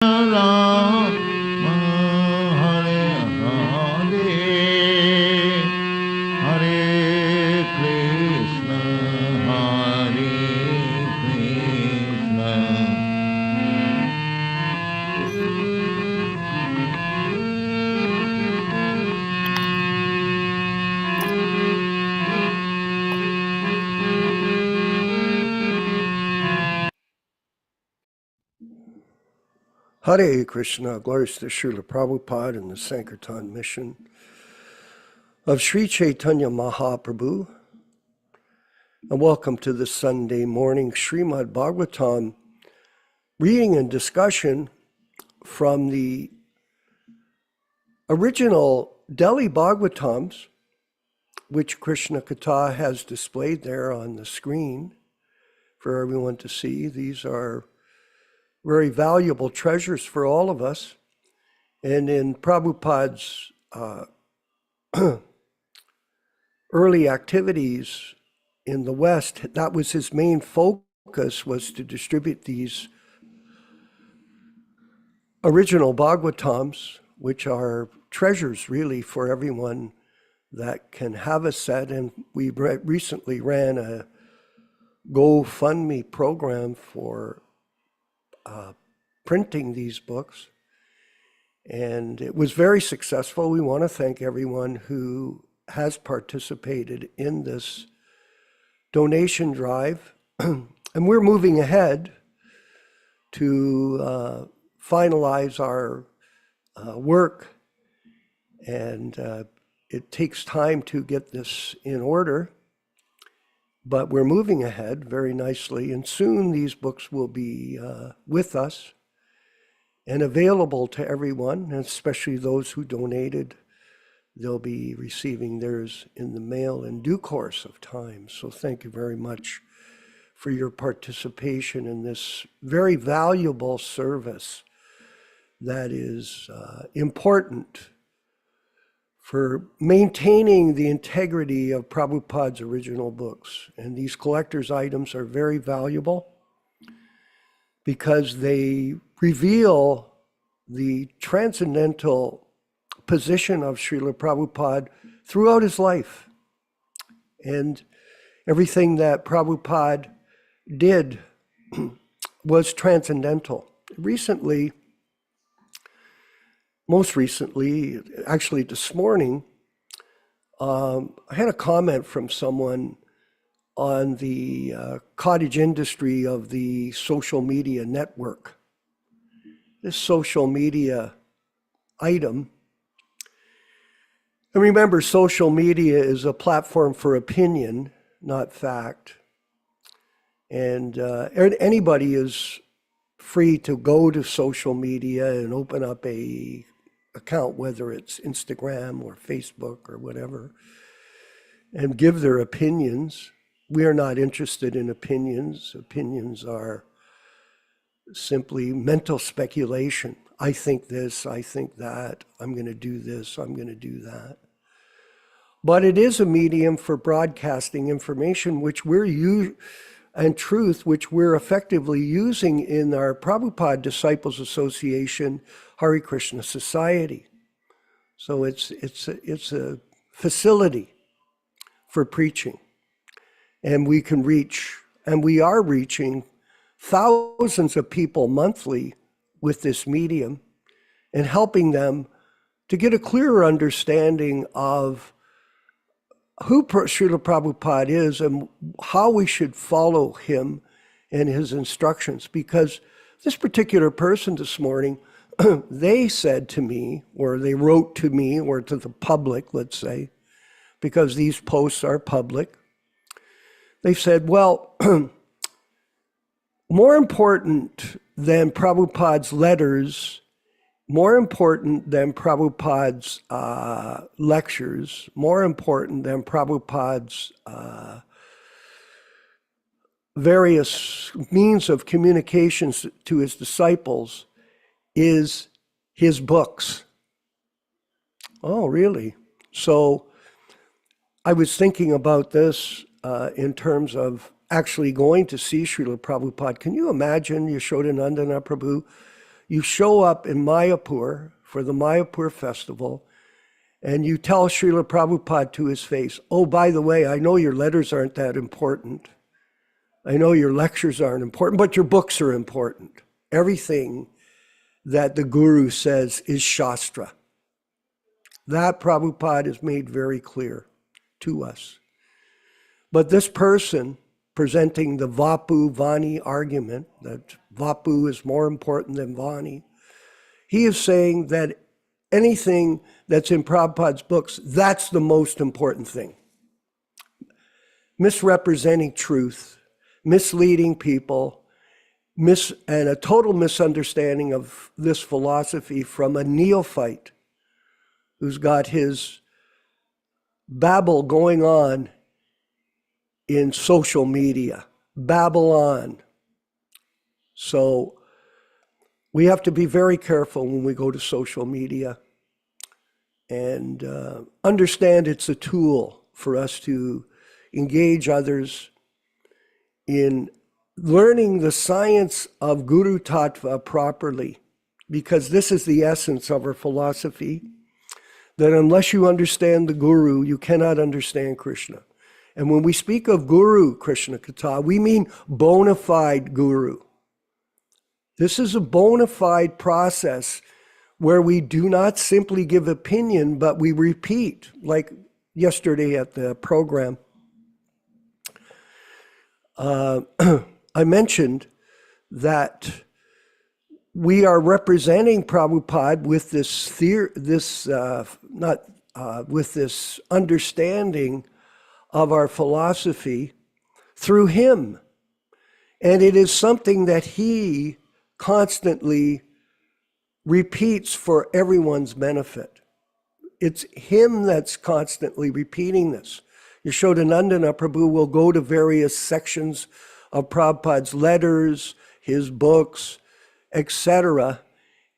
Rama, Hare Hare, Hare Krishna, Hare Krishna. Hare Krishna, glories to Śrīla Prabhupāda and the Sankirtan mission of Sri Chaitanya Mahaprabhu. And welcome to the Sunday morning Śrīmad-Bhāgavatam reading and discussion from the original Delhi Bhagavatams, which Krishna Katha has displayed there on the screen for everyone to see. These are very valuable treasures for all of us. And in Prabhupada's early activities in the West, that was his main focus, was to distribute these original Bhagavatams, which are treasures really for everyone that can have a set. And we recently ran a GoFundMe program for printing these books, and it was very successful. We want to thank everyone who has participated in this donation drive, and we're moving ahead to finalize our work, and it takes time to get this in order. But we're moving ahead very nicely, and soon these books will be with us and available to everyone, and especially those who donated. They'll be receiving theirs in the mail in due course of time. So thank you very much for your participation in this very valuable service that is important for maintaining the integrity of Prabhupada's original books. And these collector's items are very valuable because they reveal the transcendental position of Śrīla Prabhupada throughout his life. And everything that Prabhupada did was transcendental. Most recently, actually this morning, I had a comment from someone on the cottage industry of the social media network. This social media item, and remember, social media is a platform for opinion, not fact. And anybody is free to go to social media and open up a account, whether it's Instagram or Facebook or whatever, and give their opinions. We are not interested in opinions. Opinions are simply mental speculation. I think this, I think that, I'm going to do this, I'm going to do that. But it is a medium for broadcasting information, which and truth, which we're effectively using in our Prabhupada Disciples Association Hare Krishna Society. So it's a facility for preaching. And we can reach, and we are reaching thousands of people monthly with this medium and helping them to get a clearer understanding of who Śrīla Prabhupada is and how we should follow him and his instructions. Because this particular person this morning, they said to me, or they wrote to me, or to the public, let's say, because these posts are public, they said, well, more important than Prabhupada's letters, more important than Prabhupada's lectures, more important than Prabhupada's various means of communications to his disciples is his books. Oh, really? So I was thinking about this in terms of actually going to see Śrīla Prabhupada. Can you imagine Yaśodā-nandana Prabhu? You show up in Mayapur for the Mayapur festival, and you tell Śrīla Prabhupada to his face, oh, by the way, I know your letters aren't that important. I know your lectures aren't important, but your books are important. Everything that the Guru says is Shastra. That Prabhupada is made very clear to us. But this person presenting the Vapu-Vani argument, that Vapu is more important than Vani, he is saying that anything that's in Prabhupada's books, that's the most important thing. Misrepresenting truth, misleading people, and a total misunderstanding of this philosophy from a neophyte who's got his babble going on in social media, Babylon. So we have to be very careful when we go to social media and understand it's a tool for us to engage others in learning the science of Guru Tattva properly, because this is the essence of our philosophy, that unless you understand the Guru, you cannot understand Krishna. And when we speak of Guru Krishna Katha, we mean bona fide Guru. This is a bona fide process where we do not simply give opinion, but we repeat, like yesterday at the program. I mentioned that we are representing Prabhupada with this understanding of our philosophy through him. And it is something that he constantly repeats for everyone's benefit. It's him that's constantly repeating this. Yaśodā-nandana Prabhu will go to various sections of Prabhupada's letters, his books, etc.,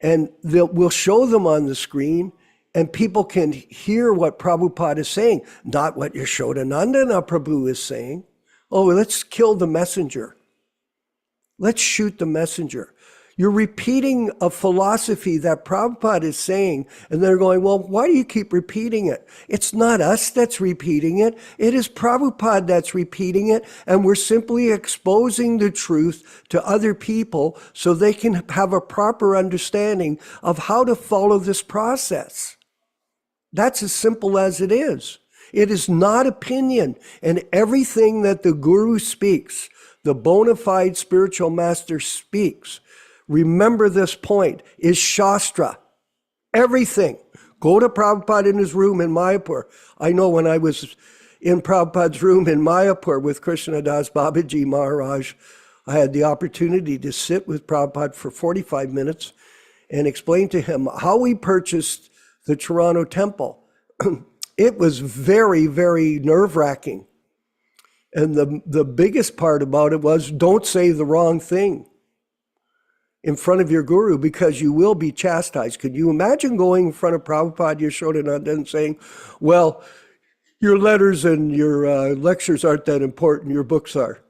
and we'll show them on the screen, and people can hear what Prabhupada is saying, not what Yaśodā-nandana Prabhu is saying. Oh, let's kill the messenger. Let's shoot the messenger. You're repeating a philosophy that Prabhupada is saying, and they're going, well, why do you keep repeating it? It's not us that's repeating it. It is Prabhupada that's repeating it, and we're simply exposing the truth to other people so they can have a proper understanding of how to follow this process. That's as simple as it is. It is not opinion, and everything that the Guru speaks, the bona fide spiritual master speaks, remember this point, is Shastra. Everything. Go to Prabhupada in his room in Mayapur. I know when I was in Prabhupada's room in Mayapur with Krishna Das Babaji Maharaj, I had the opportunity to sit with Prabhupada for 45 minutes and explain to him how we purchased the Toronto temple. It was very, very nerve-wracking. And the biggest part about it was, don't say the wrong thing in front of your Guru, because you will be chastised. Could you imagine going in front of Prabhupada Yaśodā-nandana and saying, well, your letters and your lectures aren't that important, your books are?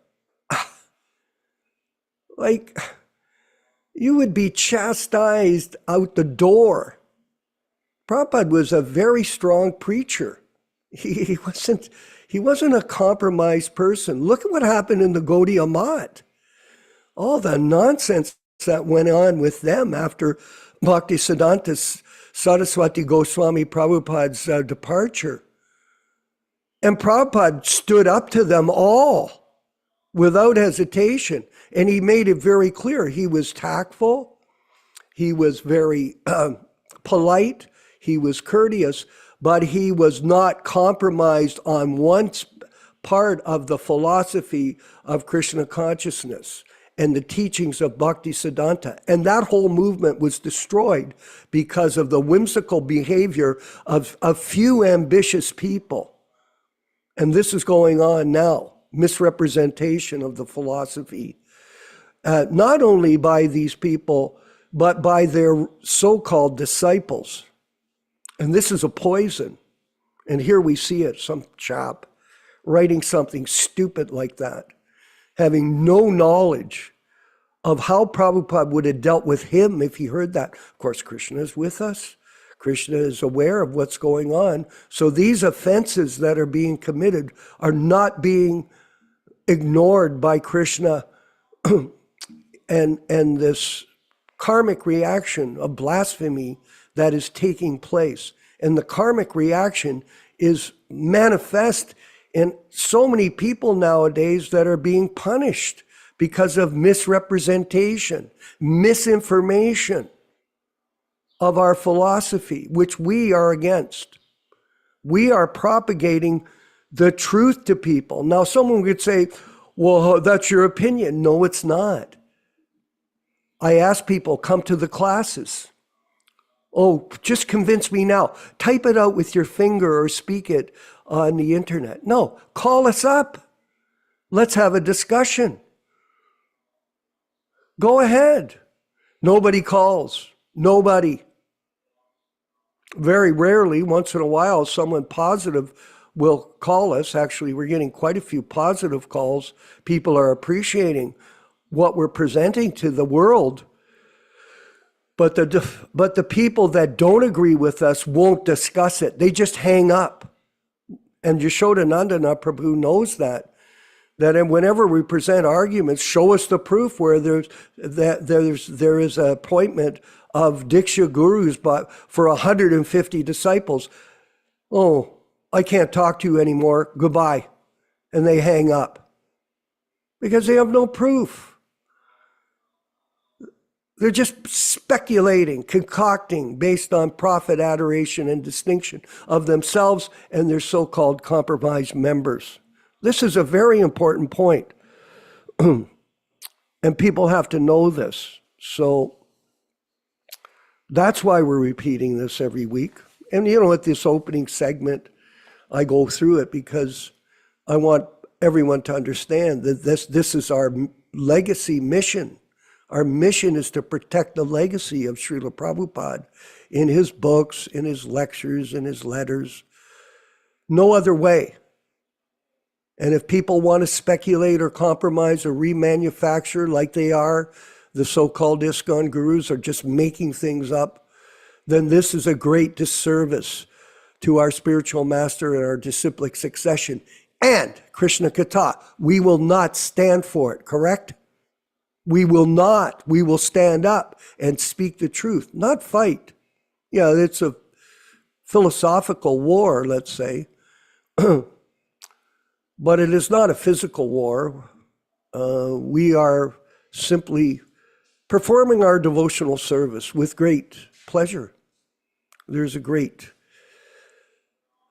Like, you would be chastised out the door. Prabhupada was a very strong preacher. He wasn't a compromised person. Look at what happened in the Gaudiya Math. All the nonsense that went on with them after Bhaktisiddhanta Saraswati Goswami Prabhupada's departure. And Prabhupada stood up to them all without hesitation. And he made it very clear. He was tactful. He was very polite. He was courteous. But he was not compromised on one part of the philosophy of Krishna consciousness and the teachings of Bhaktisiddhanta. And that whole movement was destroyed because of the whimsical behavior of a few ambitious people. And this is going on now, misrepresentation of the philosophy, not only by these people, but by their so-called disciples. And this is a poison. And here we see it, some chap writing something stupid like that, having no knowledge of how Prabhupada would have dealt with him if he heard that. Of course, Krishna is with us. Krishna is aware of what's going on. So these offenses that are being committed are not being ignored by Krishna and this karmic reaction of blasphemy that is taking place. And the karmic reaction is manifest in so many people nowadays that are being punished because of misrepresentation, misinformation of our philosophy, which we are against. We are propagating the truth to people. Now, someone could say, well, that's your opinion. No, it's not. I ask people, come to the classes. Oh, just convince me now. Type it out with your finger or speak it on the internet. No, call us up. Let's have a discussion. Go ahead. Nobody calls. Nobody. Very rarely, once in a while, someone positive will call us. Actually, we're getting quite a few positive calls. People are appreciating what we're presenting to the world. But the people that don't agree with us won't discuss it. They just hang up. And Yaśodā-nandana Prabhu knows that whenever we present arguments, show us the proof where there is an appointment of Diksha gurus for 150 disciples. Oh, I can't talk to you anymore. Goodbye. And they hang up because they have no proof. They're just speculating, concocting based on profit, adoration, and distinction of themselves and their so-called compromised members. This is a very important point. And people have to know this. So that's why we're repeating this every week. And at this opening segment, I go through it because I want everyone to understand that this is our legacy mission. Our mission is to protect the legacy of Śrīla Prabhupāda in his books, in his lectures, in his letters. No other way. And if people want to speculate or compromise or remanufacture like they are, the so-called ISKCON gurus are just making things up, then this is a great disservice to our spiritual master and our disciplic succession. And Krishna Kata, we will not stand for it, correct? We will not. We will stand up and speak the truth, not fight. Yeah, it's a philosophical war, let's say. But it is not a physical war. We are simply performing our devotional service with great pleasure. There's a great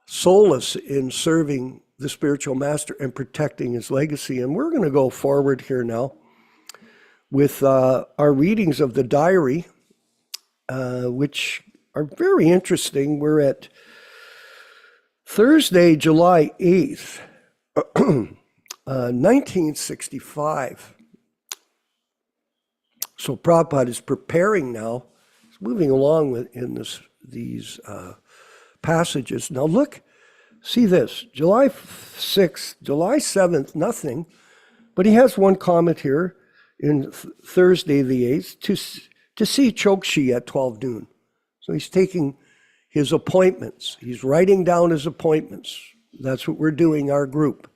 solace in serving the spiritual master and protecting his legacy. And we're going to go forward here now with our readings of the diary, which are very interesting. We're at Thursday, July 8th, 1965. So Prabhupada is preparing now. He's moving along in these passages. Now look, see this, July 6th, July 7th, nothing. But he has one comment here in Thursday the 8th, to see Chokshi at 12 noon. So he's taking his appointments. He's writing down his appointments. That's what we're doing, our group.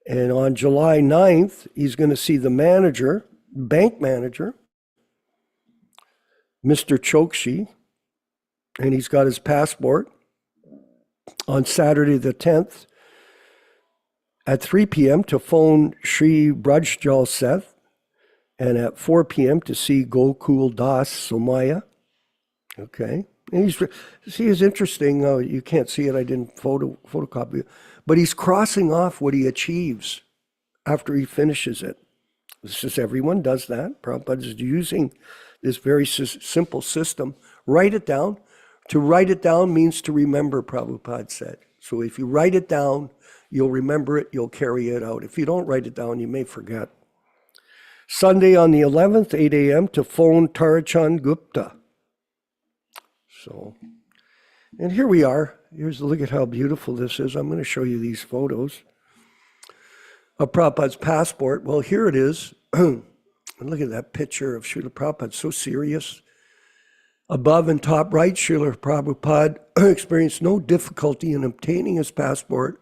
And on July 9th, he's going to see the manager, bank manager, Mr. Chokshi, and he's got his passport. On Saturday the 10th, at 3 p.m. to phone Sri Brajjal Seth, and at 4 p.m. to see Gokul Das Somaya. Okay. And it's interesting. You can't see it. I didn't photocopy it. But he's crossing off what he achieves after he finishes it. This is, everyone does that. Prabhupada is using this very simple system. Write it down. To write it down means to remember, Prabhupada said. So if you write it down, you'll remember it, you'll carry it out. If you don't write it down, you may forget. Sunday on the 11th, 8 a.m. to phone Tarachand Gupta. So, and here we are. Look at how beautiful this is. I'm going to show you these photos of Prabhupada's passport. Well, here it is. And look at that picture of Śrīla Prabhupada, so serious. Above and top right, Śrīla Prabhupada experienced no difficulty in obtaining his passport,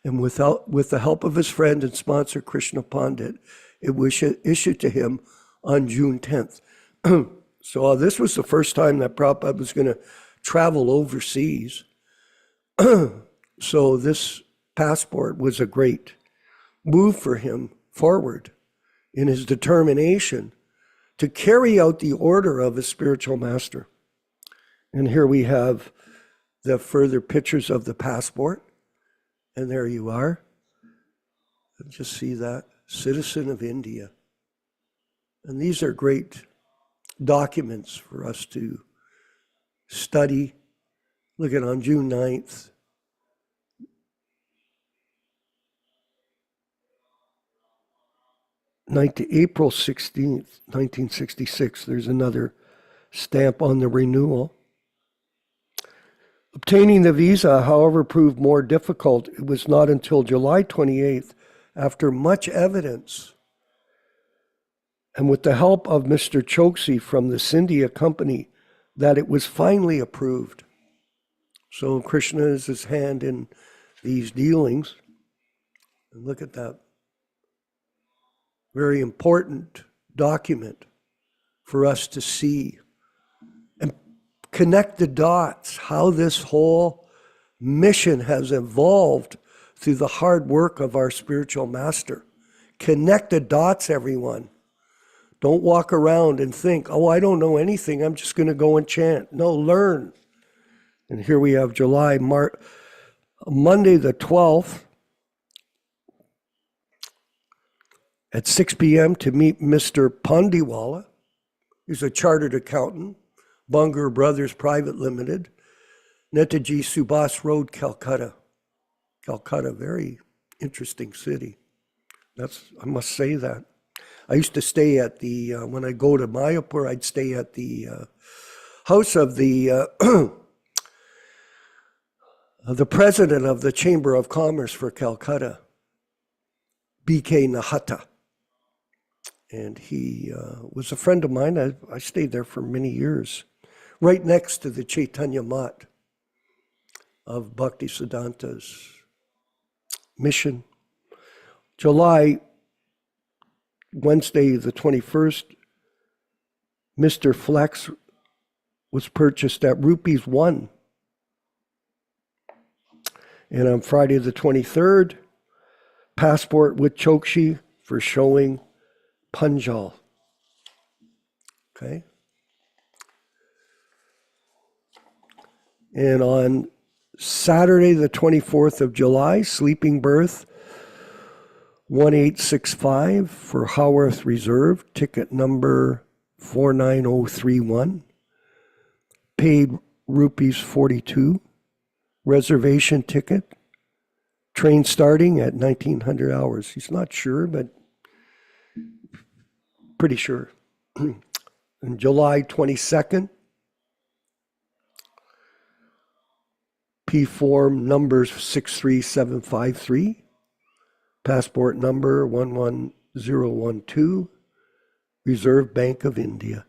and with the help of his friend and sponsor, Krishna Pandit, it was issued to him on June 10th. So this was the first time that Prabhupada was going to travel overseas. So this passport was a great move for him forward in his determination to carry out the order of his spiritual master. And here we have the further pictures of the passport. And there you are. Just see that, citizen of India. And these are great documents for us to study. Look at on June 9th. April 16th, 1966, there's another stamp on the renewal. Obtaining the visa, however, proved more difficult. It was not until July 28th, after much evidence, and with the help of Mr. Choksi from the Scindia company, that it was finally approved. So Krishna is his hand in these dealings. And look at that. Very important document for us to see and connect the dots, how this whole mission has evolved through the hard work of our spiritual master. Connect the dots, everyone. Don't walk around and think, oh, I don't know anything, I'm just going to go and chant. No, learn. And here we have Monday the 12th, at 6 p.m. to meet Mr. Pandiwala. He's a chartered accountant, Bungar Brothers Private Limited, Netaji Subhas Road, Calcutta. Calcutta, very interesting city. I must say that. I used to stay at the, when I go to Mayapur, I'd stay at the house of the president of the Chamber of Commerce for Calcutta, B.K. Nahata. And he was a friend of mine. I stayed there for many years, right next to the Chaitanya Mat of Bhaktisiddhanta's mission. Wednesday the 21st, Mr. Flex was purchased at rupees 1. And on Friday the 23rd, passport with Chokshi for showing Punjal. Okay. And on Saturday, the 24th of July, sleeping berth 1865 for Haworth Reserve, ticket number 49031. Paid rupees 42. Reservation ticket. Train starting at 1900 hours. He's not sure, but pretty sure. On July 22nd, P form numbers 63753, passport number 11012, Reserve Bank of India.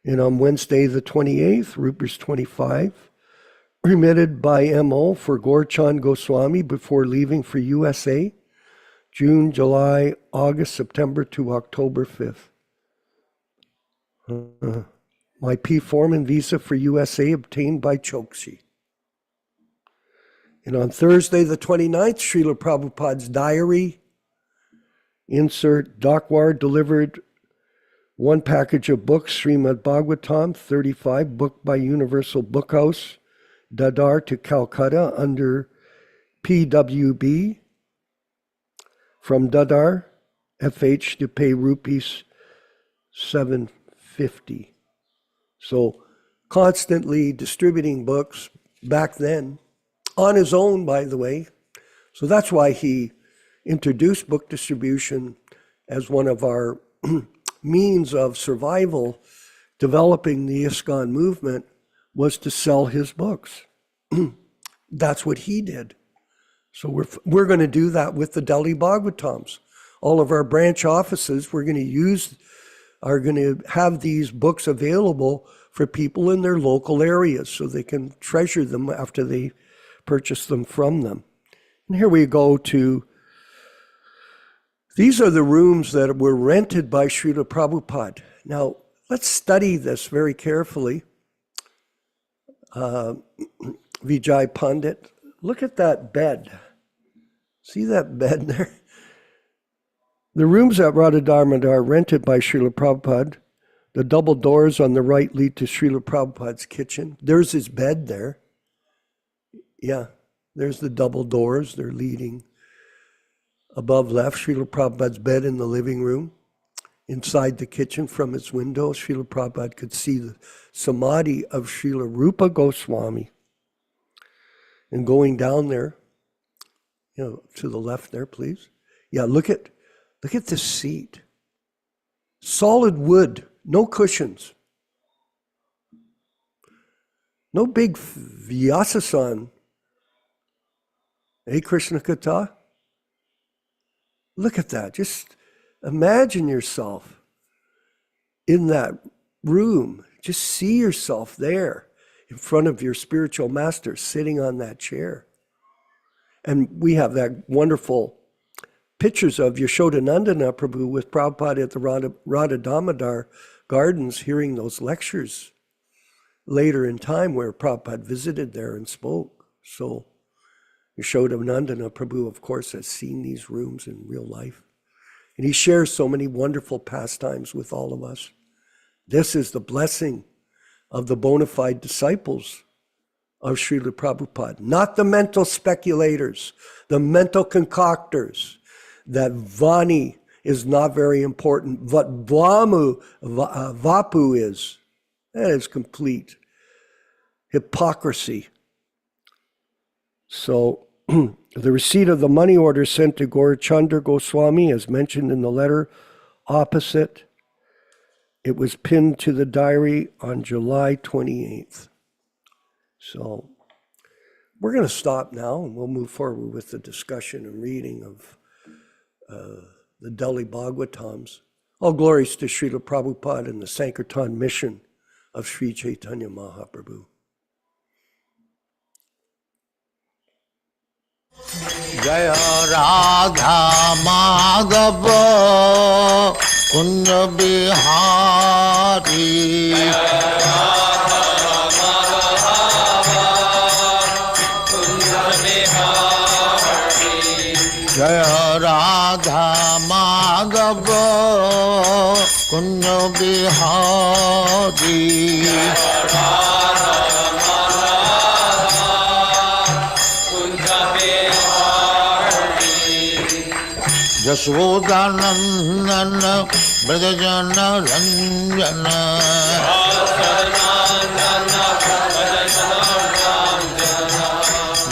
And on Wednesday the 28th, rupees 25, remitted by MO for Gorchand Goswami before leaving for USA, June, July, August, September to October 5th. My P form and visa for USA obtained by Chokshi. And on Thursday the 29th, Śrīla Prabhupāda's diary, insert Dakwar delivered one package of books, Śrīmad-Bhāgavatam 35, book by Universal Book House, Dadar to Calcutta under PWB. From Dadar, FH to pay rupees 750. So constantly distributing books back then, on his own, by the way. So that's why he introduced book distribution as one of our means of survival, developing the ISKCON movement, was to sell his books. That's what he did. So we're going to do that with the Delhi Bhagavatams. all of our branch offices, are going to have these books available for people in their local areas so they can treasure them after they purchase them from them. And here we go to, these are the rooms that were rented by Śrīla Prabhupāda. Now, let's study this very carefully. Vijay Pandit, look at that bed. See that bed there? The rooms at Radha-Dharma are rented by Śrīla Prabhupāda. The double doors on the right lead to Śrīla Prabhupāda's kitchen. There's his bed there. Yeah, there's the double doors. They're leading. Above left, Śrīla Prabhupāda's bed in the living room. Inside the kitchen from its window, Śrīla Prabhupada could see the samadhi of Śrīla Rupa Goswami. And going down there, to the left there, please. Yeah, look at this seat. Solid wood, no cushions. No big Vyāsasan. Hey, Krishna Katha? Look at that. Just imagine yourself in that room. Just see yourself there in front of your spiritual master sitting on that chair. And we have that wonderful pictures of Yaśodā-nandana Prabhu with Prabhupada at the Radha Damodar Gardens hearing those lectures later in time where Prabhupada visited there and spoke. So Yaśodā-nandana Prabhu, of course, has seen these rooms in real life. And he shares so many wonderful pastimes with all of us. This is the blessing of the bona fide disciples of Śrīla Prabhupada, not the mental speculators, the mental concoctors, that Vani is not very important. What Vapu is, that is complete hypocrisy. So the receipt of the money order sent to Gaurachandra Goswami, as mentioned in the letter opposite, it was pinned to the diary on July 28th. So we're going to stop now and we'll move forward with the discussion and reading of the Delhi Bhagavatams. All glories to Śrīla Prabhupada and the Sankirtan mission of Sri Chaitanya Mahaprabhu. Jaya Radha Madhava Kunja Bihari Jaya Radha Madhava Kunja Bihari Yaśodā-nandana Brajajana Ranjana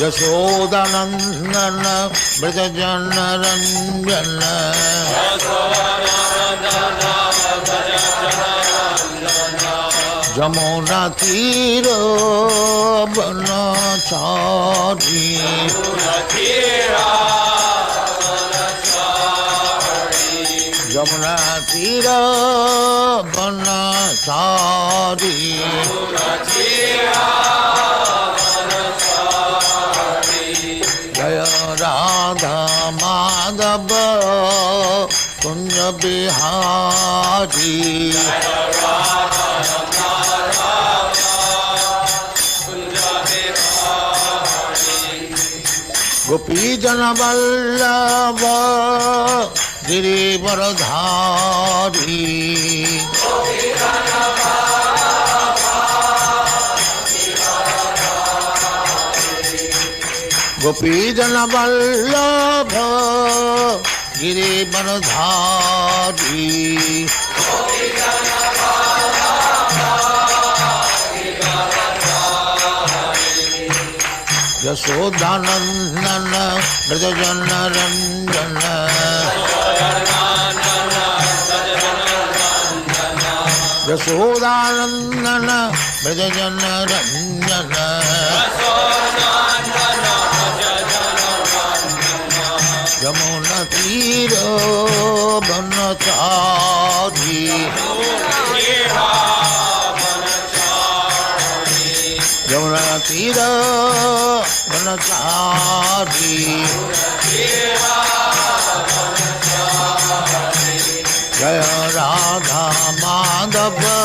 Yaśodā-nandana Brajajana Ranjana Jamuna Tira Banachari Jamuna Tira Banachari Jaya Radha Madhava Kunja Bihari Gopi Jana Vallabha Girivaradhari Gopi Jana Vallabha Girivaradhari Yaśodā-nandana Brajajana Ranjana Yaśodā-nandana Brajajana Ranjana Yamuna Tira Banachari Yamuna Tira Banachari Jaya Radha Madhava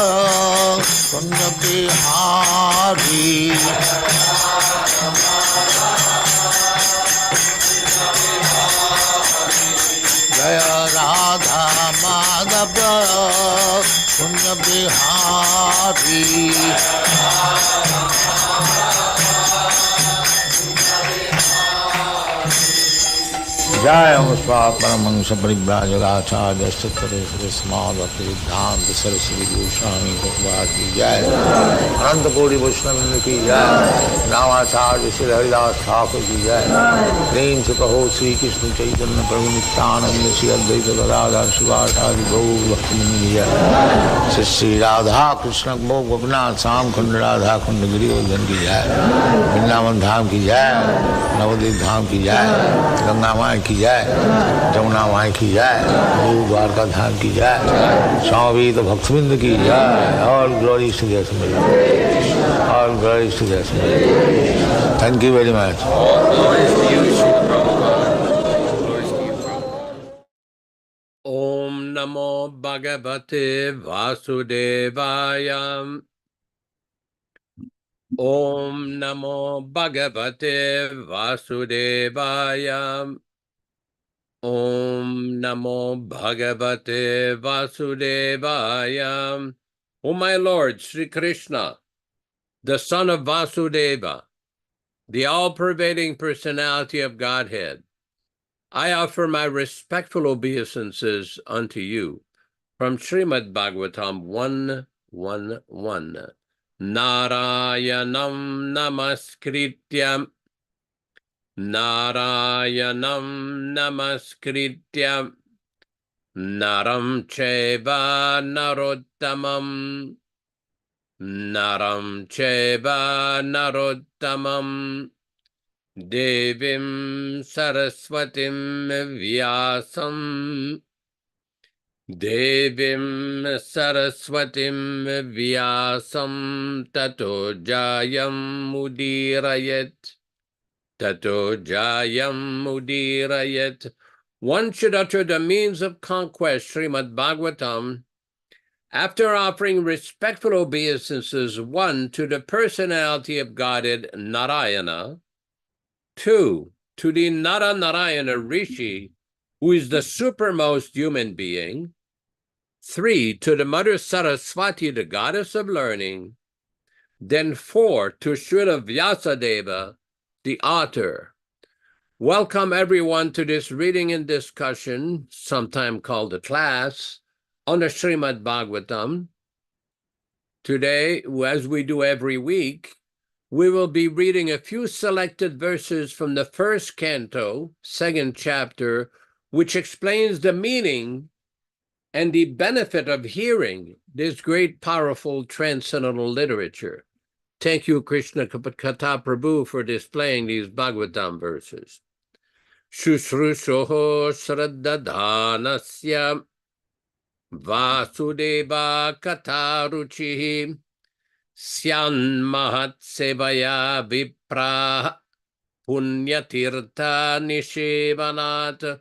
Kunda Bihari Jaya Radha Madhava Kunda Bihari Jaya Muspa Paramahansa Parivrajaga-ācārya Sattare Sarasmāda Bhaktivedanta Saraswati Goswami Prabhupāda ki Jai Ananta Koti Vaishnava ki Jai Nāma-ācārya Śrī Haridas Thakur ki Jai Prem se kaho Sri Krishna Chaitanya Prabhu Nityananda Śrī Advaita Gadādhara Śrīvāsādhi Gaur Bhaktivinoda ki Jai Śrī Radha Krishna Gopinath Sam Khanda Radha Khanda Giridhar ki Jai Vrindavan Dham ki Jai Navadvip Dham ki Jai Ganga Mai की जाए जमुना माई की जाए गुरु द्वारका धाम की जाए स्वामी तो भक्तविंद की जाए और ग्लोरी टू द और glory to the thank you very much ओम नमो भगवते वासुदेवाय ओम नमो भगवते वासुदेवाय Om Namo Bhagavate Vasudevaya. O my Lord, Sri Krishna, the son of Vasudeva, the all-pervading personality of Godhead, I offer my respectful obeisances unto you from Śrīmad-Bhāgavatam 1:1:1. Narayanam namaskrityam Narayanam namaskrityam Naram cheva narottamam Naram cheva narottamam Devim saraswatim vyasam Devim saraswatim vyasam tato jayam udirayet Tato jayam udirayet. One should utter the means of conquest, Śrīmad-Bhāgavatam, after offering respectful obeisances, 1, to the personality of Godhead, Narayana, 2, to the Nara-Narayana Rishi, who is the supermost human being, 3, to the Mother Saraswati, the goddess of learning, then 4, to Śrīla Vyāsadeva, the author. Welcome everyone to this reading and discussion, sometime called a class, on the Śrīmad-Bhāgavatam. Today, as we do every week, we will be reading a few selected verses from the first canto, second chapter, which explains the meaning and the benefit of hearing this great, powerful, transcendental literature. Thank you, Krishna Katha Prabhu, for displaying these Bhagavatam verses. Shushrushoho Shraddadhanasya Vasudeva Katharuchihi Syan Mahat Sevaya Vipra Punyatirtha Nishevanat.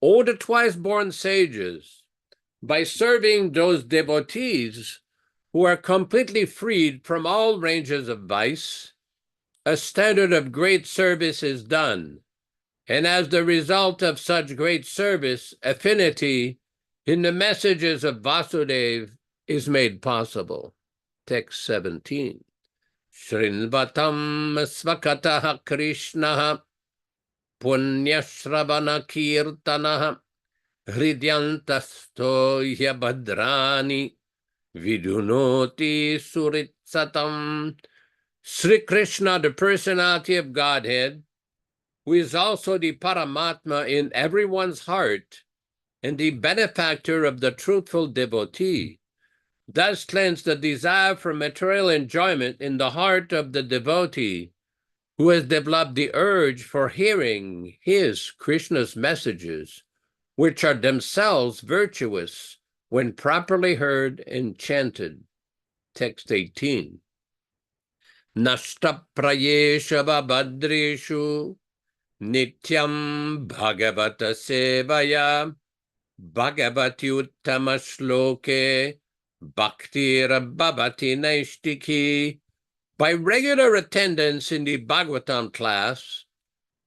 O the twice-born sages, by serving those devotees who are completely freed from all ranges of vice, a standard of great service is done, and as the result of such great service, affinity in the messages of Vasudeva is made possible. Text 17. Śrīmad-Bhāgavatam svakataha Krishnaha punyashravana kirtanaha hridyantasto yabhadrani Vidunoti Suritsatam. Sri Krishna, the personality of Godhead, who is also the Paramatma in everyone's heart and the benefactor of the truthful devotee, thus cleanse the desire for material enjoyment in the heart of the devotee who has developed the urge for hearing his, Krishna's messages which are themselves virtuous when properly heard and chanted. Text 18. Nashtaprayesha babhadreshu nityam bhagavata sevaya bhagavati uttama shloke bhaktir bhavati naishtiki. By regular attendance in the Bhagavatam class,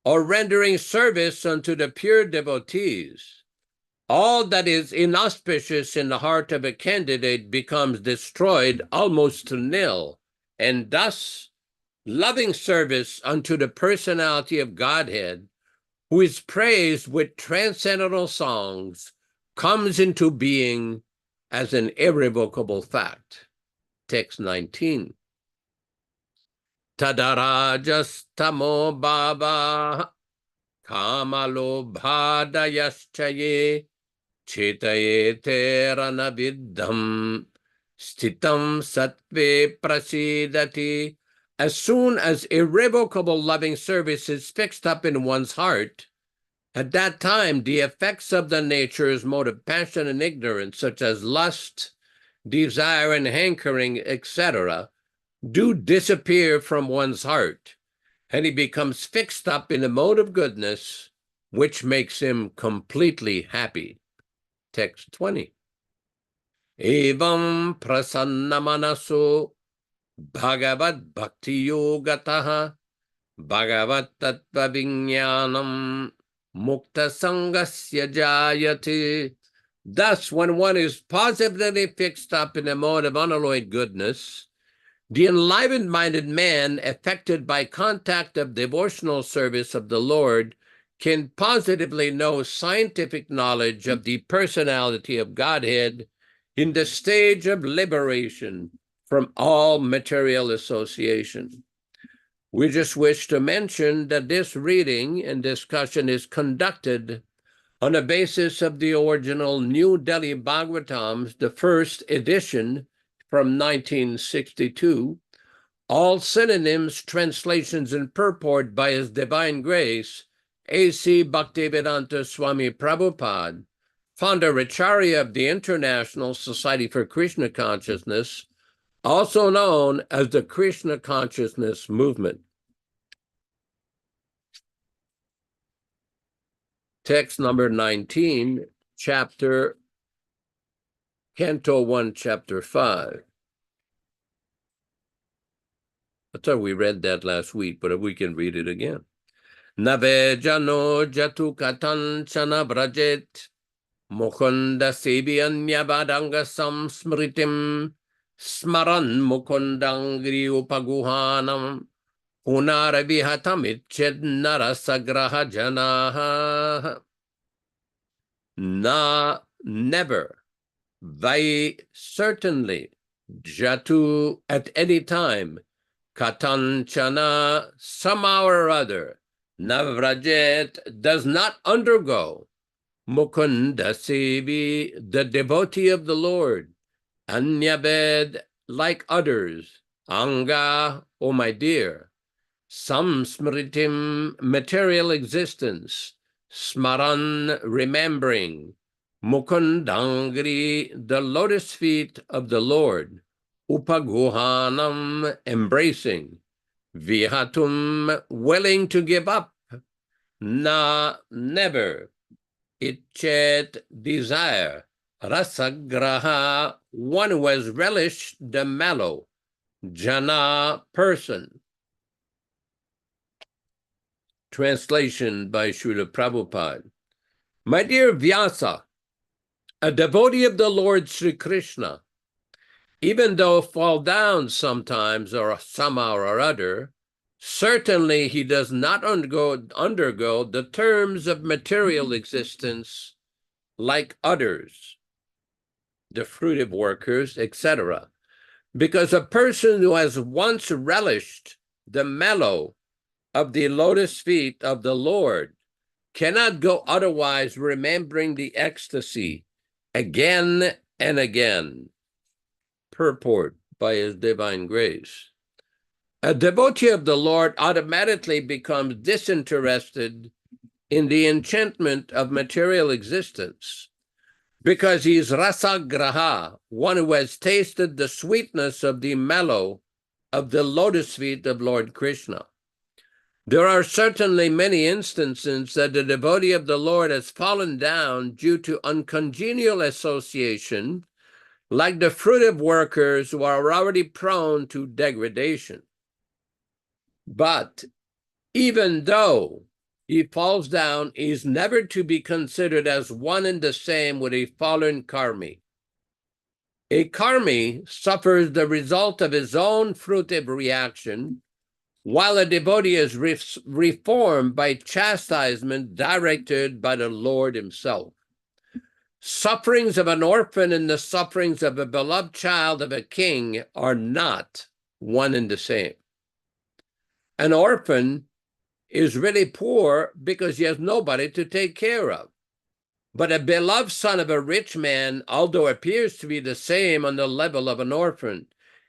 or rendering service unto the pure devotees, all that is inauspicious in the heart of a candidate becomes destroyed almost to nil, and thus loving service unto the personality of Godhead, who is praised with transcendental songs, comes into being as an irrevocable fact. Text 19. Tadarajas-tamo bhava kamalo bhadayaschaye chetayete ranaviddham stitam sattve prasidati. As soon as irrevocable loving service is fixed up in one's heart, at that time the effects of the nature's mode of passion and ignorance, such as lust, desire, and hankering, etc., do disappear from one's heart, and he becomes fixed up in the mode of goodness, which makes him completely happy. Text 20. Evam prasanna manaso bhagavad bhakti yogataha bhagavat tattva vijnanam mukta sangasya jayate. Thus, when one is positively fixed up in the mode of unalloyed goodness, the enlivened-minded man, affected by contact of devotional service of the Lord, can positively know scientific knowledge of the personality of Godhead in the stage of liberation from all material association. We just wish to mention that this reading and discussion is conducted on the basis of the original New Delhi Bhagavatams, the first edition from 1962, all synonyms, translations, and purport by His Divine Grace A.C. Bhaktivedanta Swami Prabhupāda, Founder-Ācārya of the International Society for Krishna Consciousness, also known as the Krishna Consciousness Movement. Text number 19, Canto 1, Chapter 5. I thought we read that last week, but we can read it again. Nave jano jatu katanchana brajet mukunda sebi anyabadanga samsmritim smaran mukundangri upaguhanam punaravihatamiched narasagraha janaha. Never. Vai, certainly. Jatu, at any time. Katanchana, somehow or other. Navrajet, does not undergo. Mukunda Sevi, the devotee of the Lord. Anyabed, like others. Anga, oh my dear. Samsmritim, material existence. Smaran, remembering. Mukundangri, the lotus feet of the Lord. Upaguhanam, embracing. Vihatum, willing to give up. Never. Ichet, desire. Rasagraha, one who has relished the mellow. Jana, person. Translation by Śrīla Prabhupāda. My dear Vyasa, a devotee of the Lord Sri Krishna, even though fall down sometimes or somehow or other, certainly he does not undergo the terms of material existence like others, the fruitive workers, etc. Because a person who has once relished the mellow of the lotus feet of the Lord cannot go otherwise, remembering the ecstasy again and again. Purport by His Divine Grace. A devotee of the Lord automatically becomes disinterested in the enchantment of material existence, because he is rasagraha, one who has tasted the sweetness of the mellow of the lotus feet of Lord Krishna. There are certainly many instances that the devotee of the Lord has fallen down due to uncongenial association, like the fruitive workers who are already prone to degradation. But even though he falls down, he is never to be considered as one and the same with a fallen karmi. A karmi suffers the result of his own fruitive reaction, while a devotee is reformed by chastisement directed by the Lord himself. Sufferings of an orphan and the sufferings of a beloved child of a king are not one and the same. An orphan is really poor because he has nobody to take care of. But a beloved son of a rich man, although appears to be the same on the level of an orphan,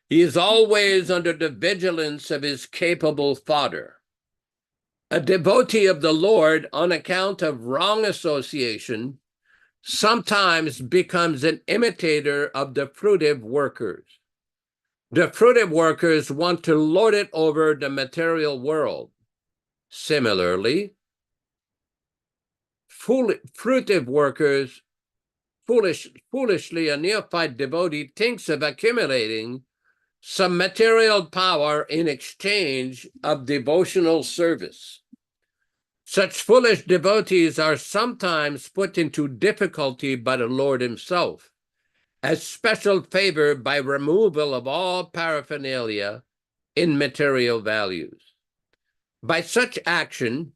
he is always under the vigilance of his capable father. A devotee of the Lord, on account of wrong association, sometimes becomes an imitator of the fruitive workers. The fruitive workers want to lord it over the material world. Similarly, fruitive workers, foolishly, a neophyte devotee thinks of accumulating some material power in exchange of devotional service. Such foolish devotees are sometimes put into difficulty by the Lord himself, as special favor by removal of all paraphernalia in material values. By such action,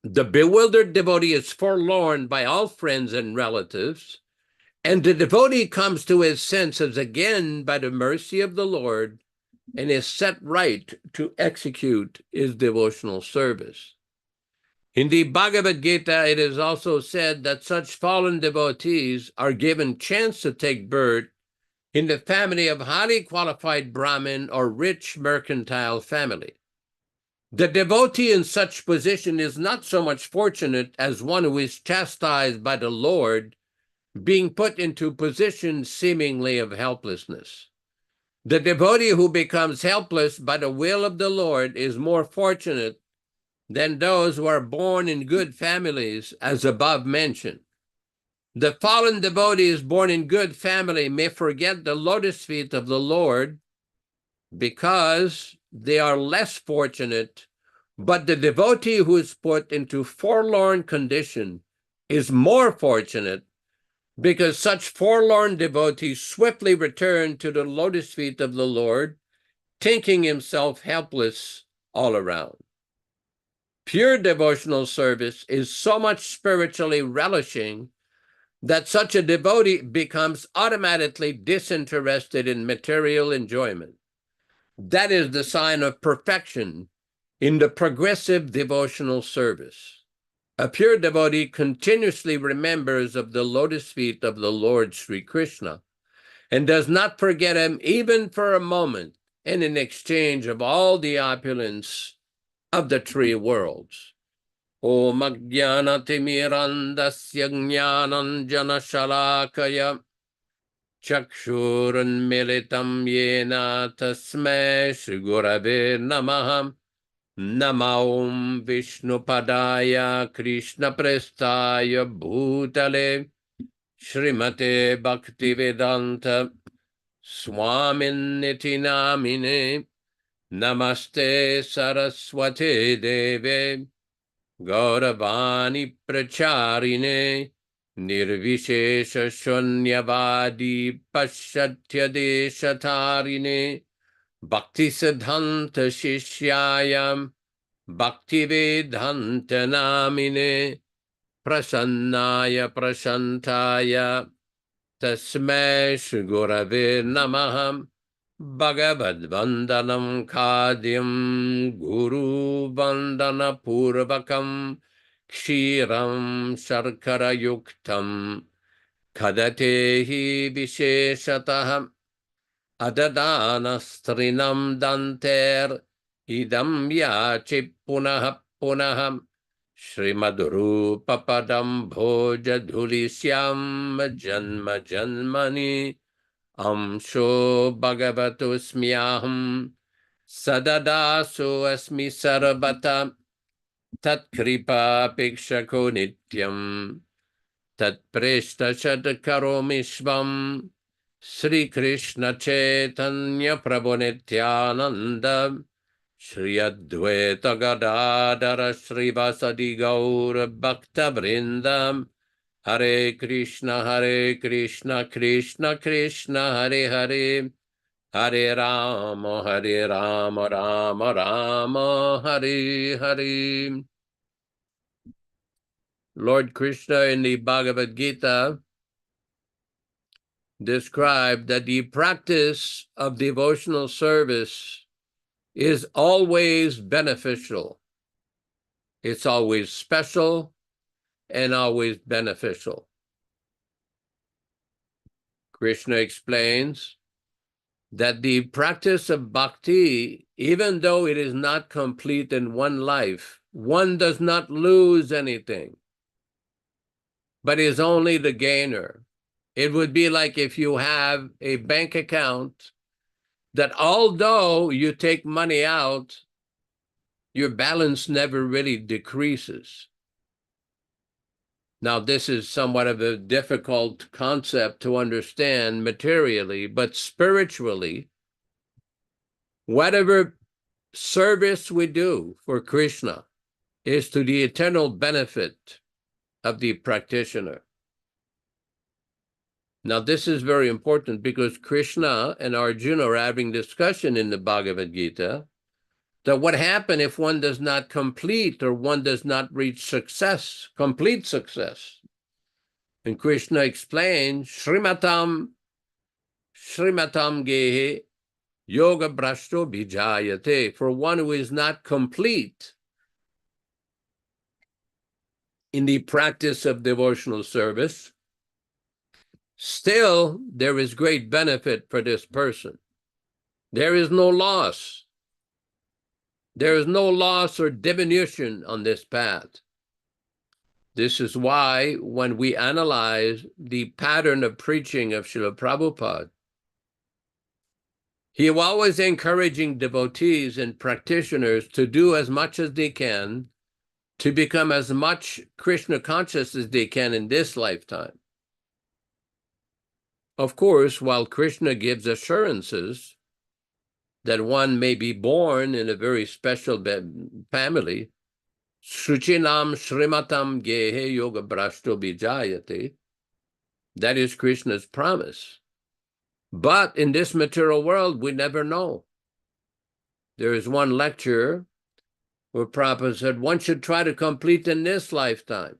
the bewildered devotee is forlorn by all friends and relatives, and the devotee comes to his senses again by the mercy of the Lord and is set right to execute his devotional service. In the Bhagavad Gita, it is also said that such fallen devotees are given chance to take birth in the family of highly qualified Brahmin or rich mercantile family. The devotee in such position is not so much fortunate as one who is chastised by the Lord, being put into position seemingly of helplessness. The devotee who becomes helpless by the will of the Lord is more fortunate than those who are born in good families, as above mentioned. The fallen devotees born in good family may forget the lotus feet of the Lord because they are less fortunate, but the devotee who is put into forlorn condition is more fortunate because such forlorn devotees swiftly return to the lotus feet of the Lord, thinking himself helpless all around. Pure devotional service is so much spiritually relishing that such a devotee becomes automatically disinterested in material enjoyment. That is the sign of perfection in the progressive devotional service. A pure devotee continuously remembers of the lotus feet of the Lord Sri Krishna and does not forget him even for a moment, and in exchange of all the opulence of the three worlds. Om Ajnana-timirandasya jnananjana shalakaya chakshurunmilitam yena tasmai Shri Gurave Namaha. Namo Vishnupadaya Krishna Prestaya Bhutale Śrīmate Bhaktivedanta Swami Namine. Namaste Saraswate Deve Gauravani Pracharine Nirvishesha Shunyavadi Paschatya Deshatarine Bhakti Siddhanta Shishyayam Bhaktivedanta Namine Prasannaya Prashantaya Tasmai Shri Gurave Namaha. Bhagavad Vandanam Khadyam Guru Vandana Purvakam Kshiram Sharkara Yuktam Kadatehi Visheshataham Adadana Strinam Danter Idam Yachi Punah Punaham Śrīmad-Rūpa-padam bhoja-dhūlisyam janma janmani amsho bhagavatosmyaham sadadaso asmi sarvata tat kripa pikshako nityam tat preshta shadkaromishvam Sri Krishna Chaitanya Prabhu Nityananda Shri Advaita Gadadara Srivasadi Gaura Bhakta Vrindam Hare Krishna Krishna Krishna Hare Hare Hare Rama Rama Rama Hare Hare. Lord Krishna in the Bhagavad Gita described that the practice of devotional service is always beneficial. It's always special and always beneficial. Krishna explains that the practice of bhakti, even though it is not complete in one life, one does not lose anything, but is only the gainer. It would be like if you have a bank account that although you take money out, your balance never really decreases. Now, this is somewhat of a difficult concept to understand materially, but spiritually, whatever service we do for Krishna is to the eternal benefit of the practitioner. Now, this is very important because Krishna and Arjuna are having discussion in the Bhagavad Gita that what happens if one does not complete or one does not reach success, complete success. And Krishna explains, Shrimatam gehe yoga brashto bijayate. For one who is not complete in the practice of devotional service, still there is great benefit for this person. There is no loss. There is no loss or diminution on this path. This is why when we analyze the pattern of preaching of Śrīla Prabhupāda, he was always encouraging devotees and practitioners to do as much as they can to become as much Krishna conscious as they can in this lifetime. Of course, while Krishna gives assurances that one may be born in a very special family, Shruchinam Shrimatam Gehe Yoga Brashto Bijayate, that is Krishna's promise. But in this material world, we never know. There is one lecture where Prabhupada said one should try to complete in this lifetime,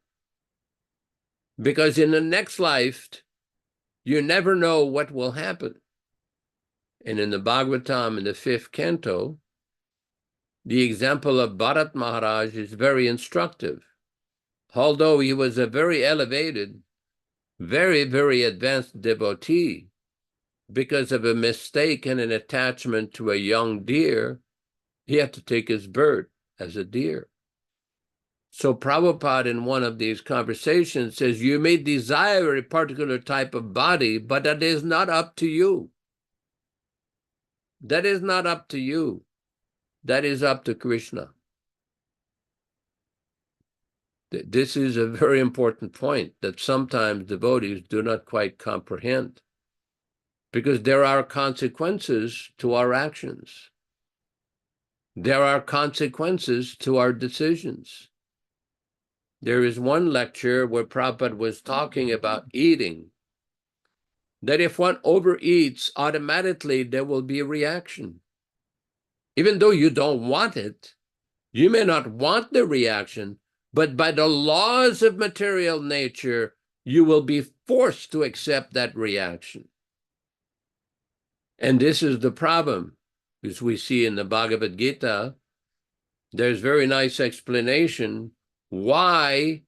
because in the next life, you never know what will happen. And in the Bhagavatam, in the 5th canto, the example of Bharat Maharaj is very instructive. Although he was a very elevated, very, very advanced devotee, because of a mistake and an attachment to a young deer, he had to take his birth as a deer. So Prabhupada in one of these conversations says, you may desire a particular type of body, but that is not up to you. That is not up to you. That is up to Krishna. This is a very important point that sometimes devotees do not quite comprehend, because there are consequences to our actions. There are consequences to our decisions. There is one lecture where Prabhupada was talking about eating, that if one overeats, automatically there will be a reaction. Even though you don't want it, you may not want the reaction, but by the laws of material nature, you will be forced to accept that reaction. And this is the problem, as we see in the Bhagavad Gita. There's very nice explanation why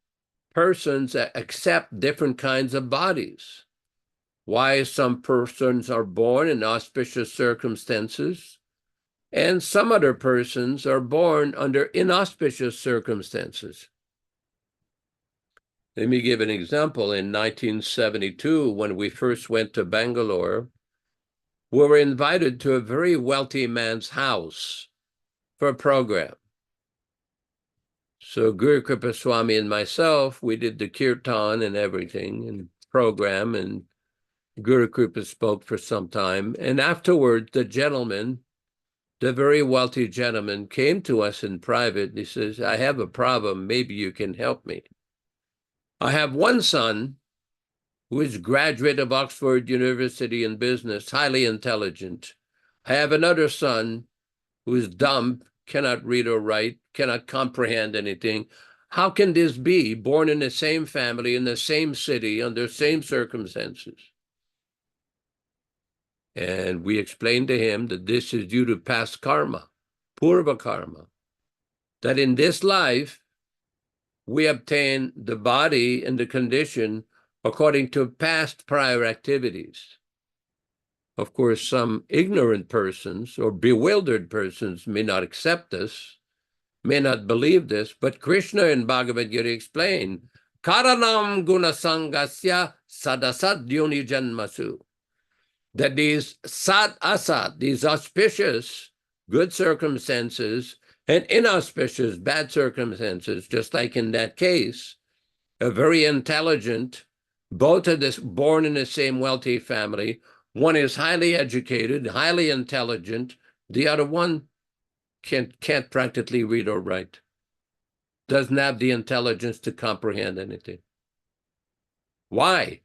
persons accept different kinds of bodies. Why some persons are born in auspicious circumstances, and some other persons are born under inauspicious circumstances. Let me give an example. In 1972, when we first went to Bangalore, we were invited to a very wealthy man's house for a program. So Guru Kripa Swami and myself, we did the kirtan and everything and program, and Guru Kripa spoke for some time. And afterwards, the gentleman, the very wealthy gentleman, came to us in private. He says, I have a problem. Maybe you can help me. I have one son who is graduate of Oxford University in business, highly intelligent. I have another son who is dumb, cannot read or write, cannot comprehend anything. How can this be, born in the same family, in the same city, under the same circumstances? And we explained to him that this is due to past karma, purva karma, that in this life, we obtain the body and the condition according to past prior activities. Of course, some ignorant persons or bewildered persons may not accept this, may not believe this, but Krishna in Bhagavad Gita explained, Karanam gunasangasya sadasat dyoni janmasu, that these sat asat, these auspicious good circumstances, and inauspicious bad circumstances, just like in that case, a very intelligent, both of this born in the same wealthy family, one is highly educated, highly intelligent, the other one can't practically read or write, doesn't have the intelligence to comprehend anything. Why?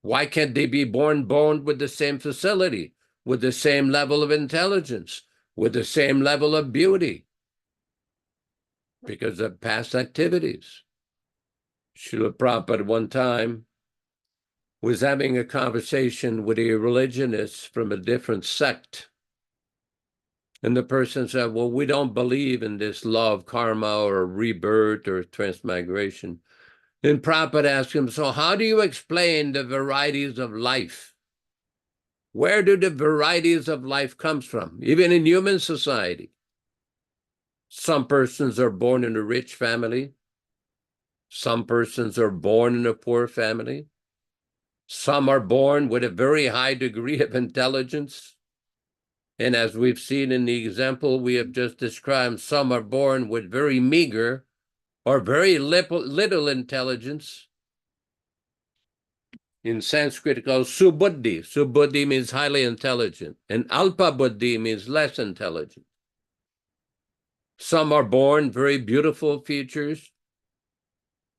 Why can't they be born with the same facility, with the same level of intelligence, with the same level of beauty? Because of past activities. Śrīla Prabhupāda one time was having a conversation with a religionist from a different sect. And the person said, well, we don't believe in this law of karma or rebirth or transmigration. Then Prabhupada asked him, so how do you explain the varieties of life? Where do the varieties of life come from, even in human society? Some persons are born in a rich family. Some persons are born in a poor family. Some are born with a very high degree of intelligence. And as we've seen in the example we have just described, some are born with very meager or very little intelligence. In Sanskrit, it's called subuddhi. Subuddhi means highly intelligent, and alpa buddhi means less intelligent. Some are born very beautiful features.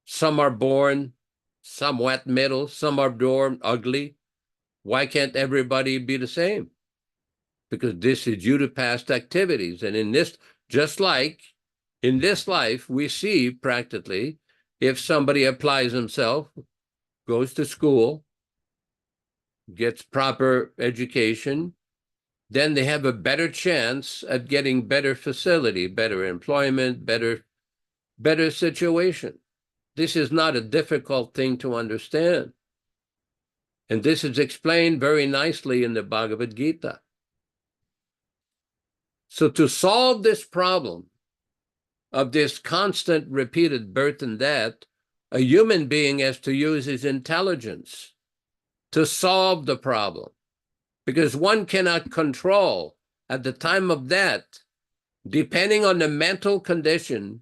Some are born somewhat middle. Some are born ugly. Why can't everybody be the same? Because this is due to past activities. And in this, just like in this life, we see practically if somebody applies himself, goes to school, gets proper education, then they have a better chance at getting better facility, better employment, better situation. This is not a difficult thing to understand. And this is explained very nicely in the Bhagavad Gita. So to solve this problem of this constant repeated birth and death, a human being has to use his intelligence to solve the problem. Because one cannot control at the time of death, depending on the mental condition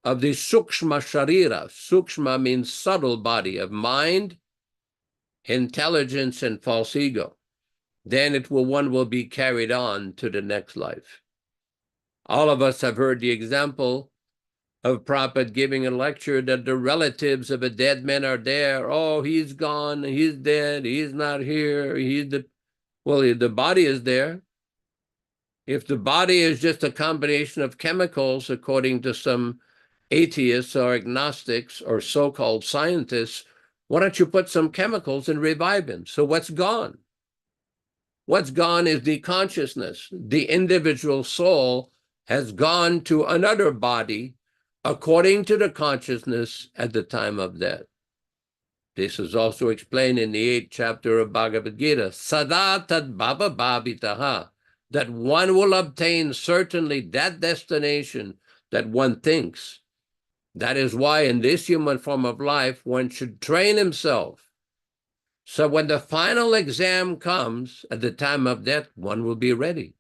of the sukshma sharira. Sukshma means subtle body of mind, intelligence, and false ego. Then one will be carried on to the next life. All of us have heard the example of Prabhupada giving a lecture that the relatives of a dead man are there. Oh, he's gone, he's dead, he's not here, well, the body is there. If the body is just a combination of chemicals, according to some atheists or agnostics or so-called scientists, why don't you put some chemicals and revive him? So what's gone? What's gone is the consciousness. The individual soul has gone to another body according to the consciousness at the time of death. This is also explained in the 8th chapter of Bhagavad Gita, Sada tad bhava bhavitaha, that one will obtain certainly that destination that one thinks. That is why in this human form of life, one should train himself. So when the final exam comes at the time of death, one will be ready.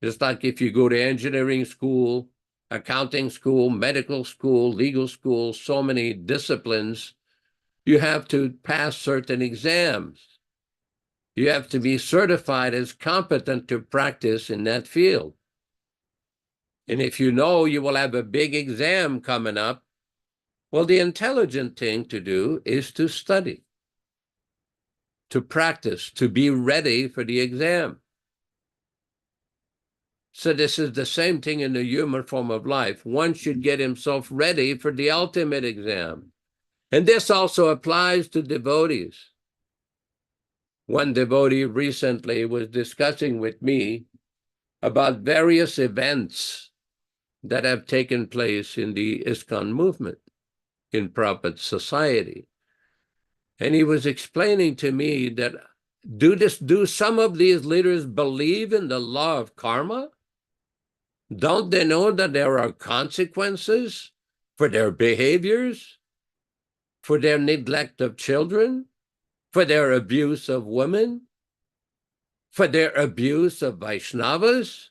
Just like if you go to engineering school, accounting school, medical school, legal school, so many disciplines, you have to pass certain exams. You have to be certified as competent to practice in that field. And if you know you will have a big exam coming up, well, the intelligent thing to do is to study, to practice, to be ready for the exam. So this is the same thing in the human form of life. One should get himself ready for the ultimate exam. And this also applies to devotees. One devotee recently was discussing with me about various events that have taken place in the ISKCON movement, in Prabhupada's society. And he was explaining to me that do some of these leaders believe in the law of karma? Don't they know that there are consequences for their behaviors, for their neglect of children, for their abuse of women, for their abuse of Vaishnavas?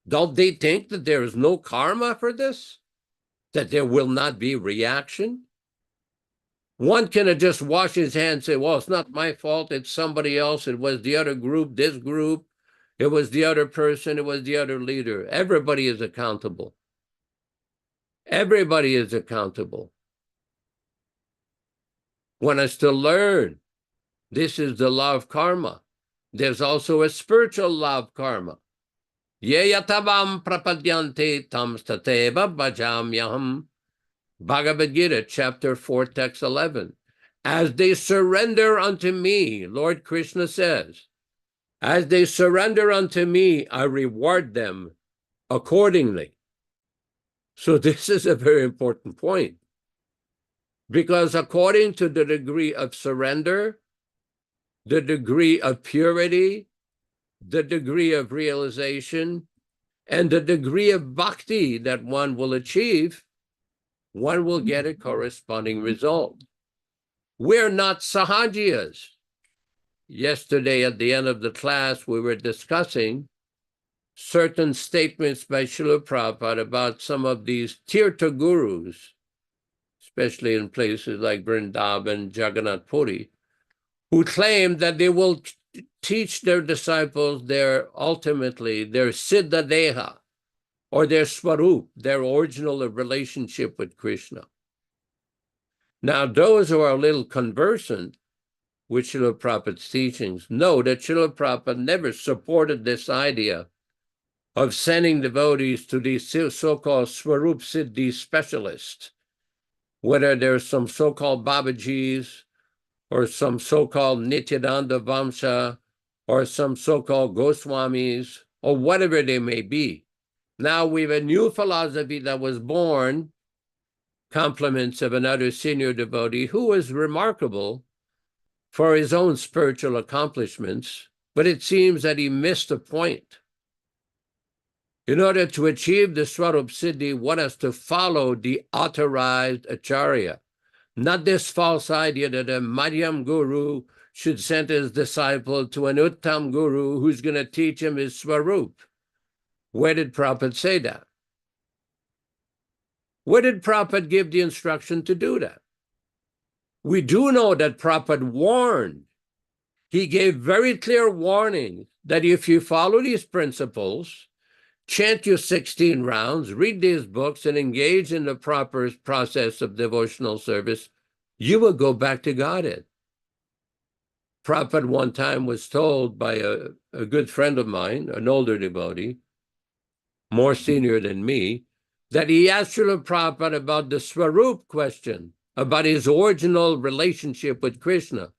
Don't they think that there is no karma for this? That there will not be reaction? One cannot just wash his hands and say, well, it's not my fault, it's somebody else, it was the other group, this group, it was the other person, it was the other leader. Everybody is accountable. Everybody is accountable. One has to learn. This is the law of karma. There's also a spiritual law of karma. Ye yatavam prapadyante tam stateva bhajamyaham. Bhagavad Gita, chapter 4, text 11. As they surrender unto me, Lord Krishna says, as they surrender unto me, I reward them accordingly. So this is a very important point. Because according to the degree of surrender, the degree of purity, the degree of realization, and the degree of bhakti that one will achieve, one will get a corresponding result. We're not sahajiyas. Yesterday at the end of the class, we were discussing certain statements by Śrīla Prabhupāda about some of these Tirtha gurus, especially in places like Vrindavan, Jagannath Puri, who claim that they will teach their disciples ultimately their Siddha Deha, or their Swarup, their original relationship with Krishna. Now, those who are a little conversant with Śrīla Prabhupāda's teachings know that Śrīla Prabhupada never supported this idea of sending devotees to these so-called Swarup Siddhi specialists, whether there's some so-called Babajis, or some so-called Nityananda Vamsa, or some so-called Goswamis, or whatever they may be. Now we have a new philosophy that was born, compliments of another senior devotee who was remarkable for his own spiritual accomplishments, but it seems that he missed a point. In order to achieve the Swarup Siddhi, one has to follow the authorized Acharya, not this false idea that a Madhyam Guru should send his disciple to an Uttam Guru who's going to teach him his Swarup. Where did Prabhupada say that? Where did Prabhupada give the instruction to do that? We do know that Prabhupada warned. He gave very clear warnings that if you follow these principles, chant your 16 rounds, read these books, and engage in the proper process of devotional service, you will go back to Godhead. Prabhupada one time was told by a good friend of mine, an older devotee, more senior than me, that he asked Śrīla Prabhupada about the Swarup question, about his original relationship with Krishna.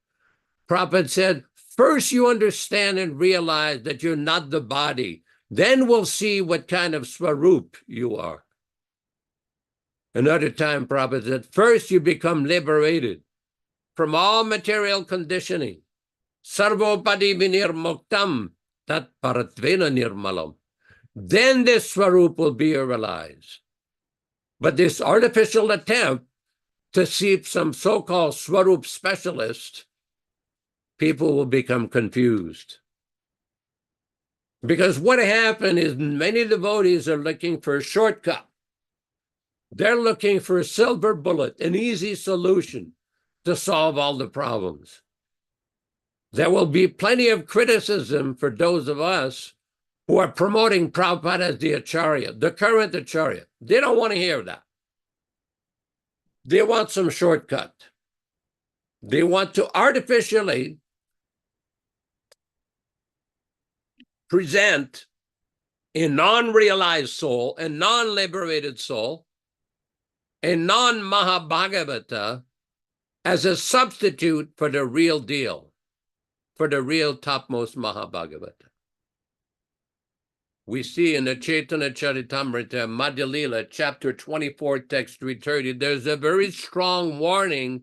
Prabhupada said, first you understand and realize that you're not the body. Then we'll see what kind of Swarup you are. Another time, Prabhupada said, first you become liberated from all material conditioning. Sarvopadi vinirmuktam tat paratvena nirmalam. Then this Swarup will be realized. But this artificial attempt to see some so-called Swarup specialist, people will become confused. Because what happened is many devotees are looking for a shortcut. They're looking for a silver bullet, an easy solution to solve all the problems. There will be plenty of criticism for those of us who are promoting Prabhupada as the Acharya, the current Acharya. They don't want to hear that. They want some shortcut. They want to artificially present a non-realized soul, a non-liberated soul, a non-Mahabhagavata as a substitute for the real deal, for the real topmost Mahabhagavata. We see in the Chaitanya Charitamrita, Madhya Lila, chapter 24, text 330, there's a very strong warning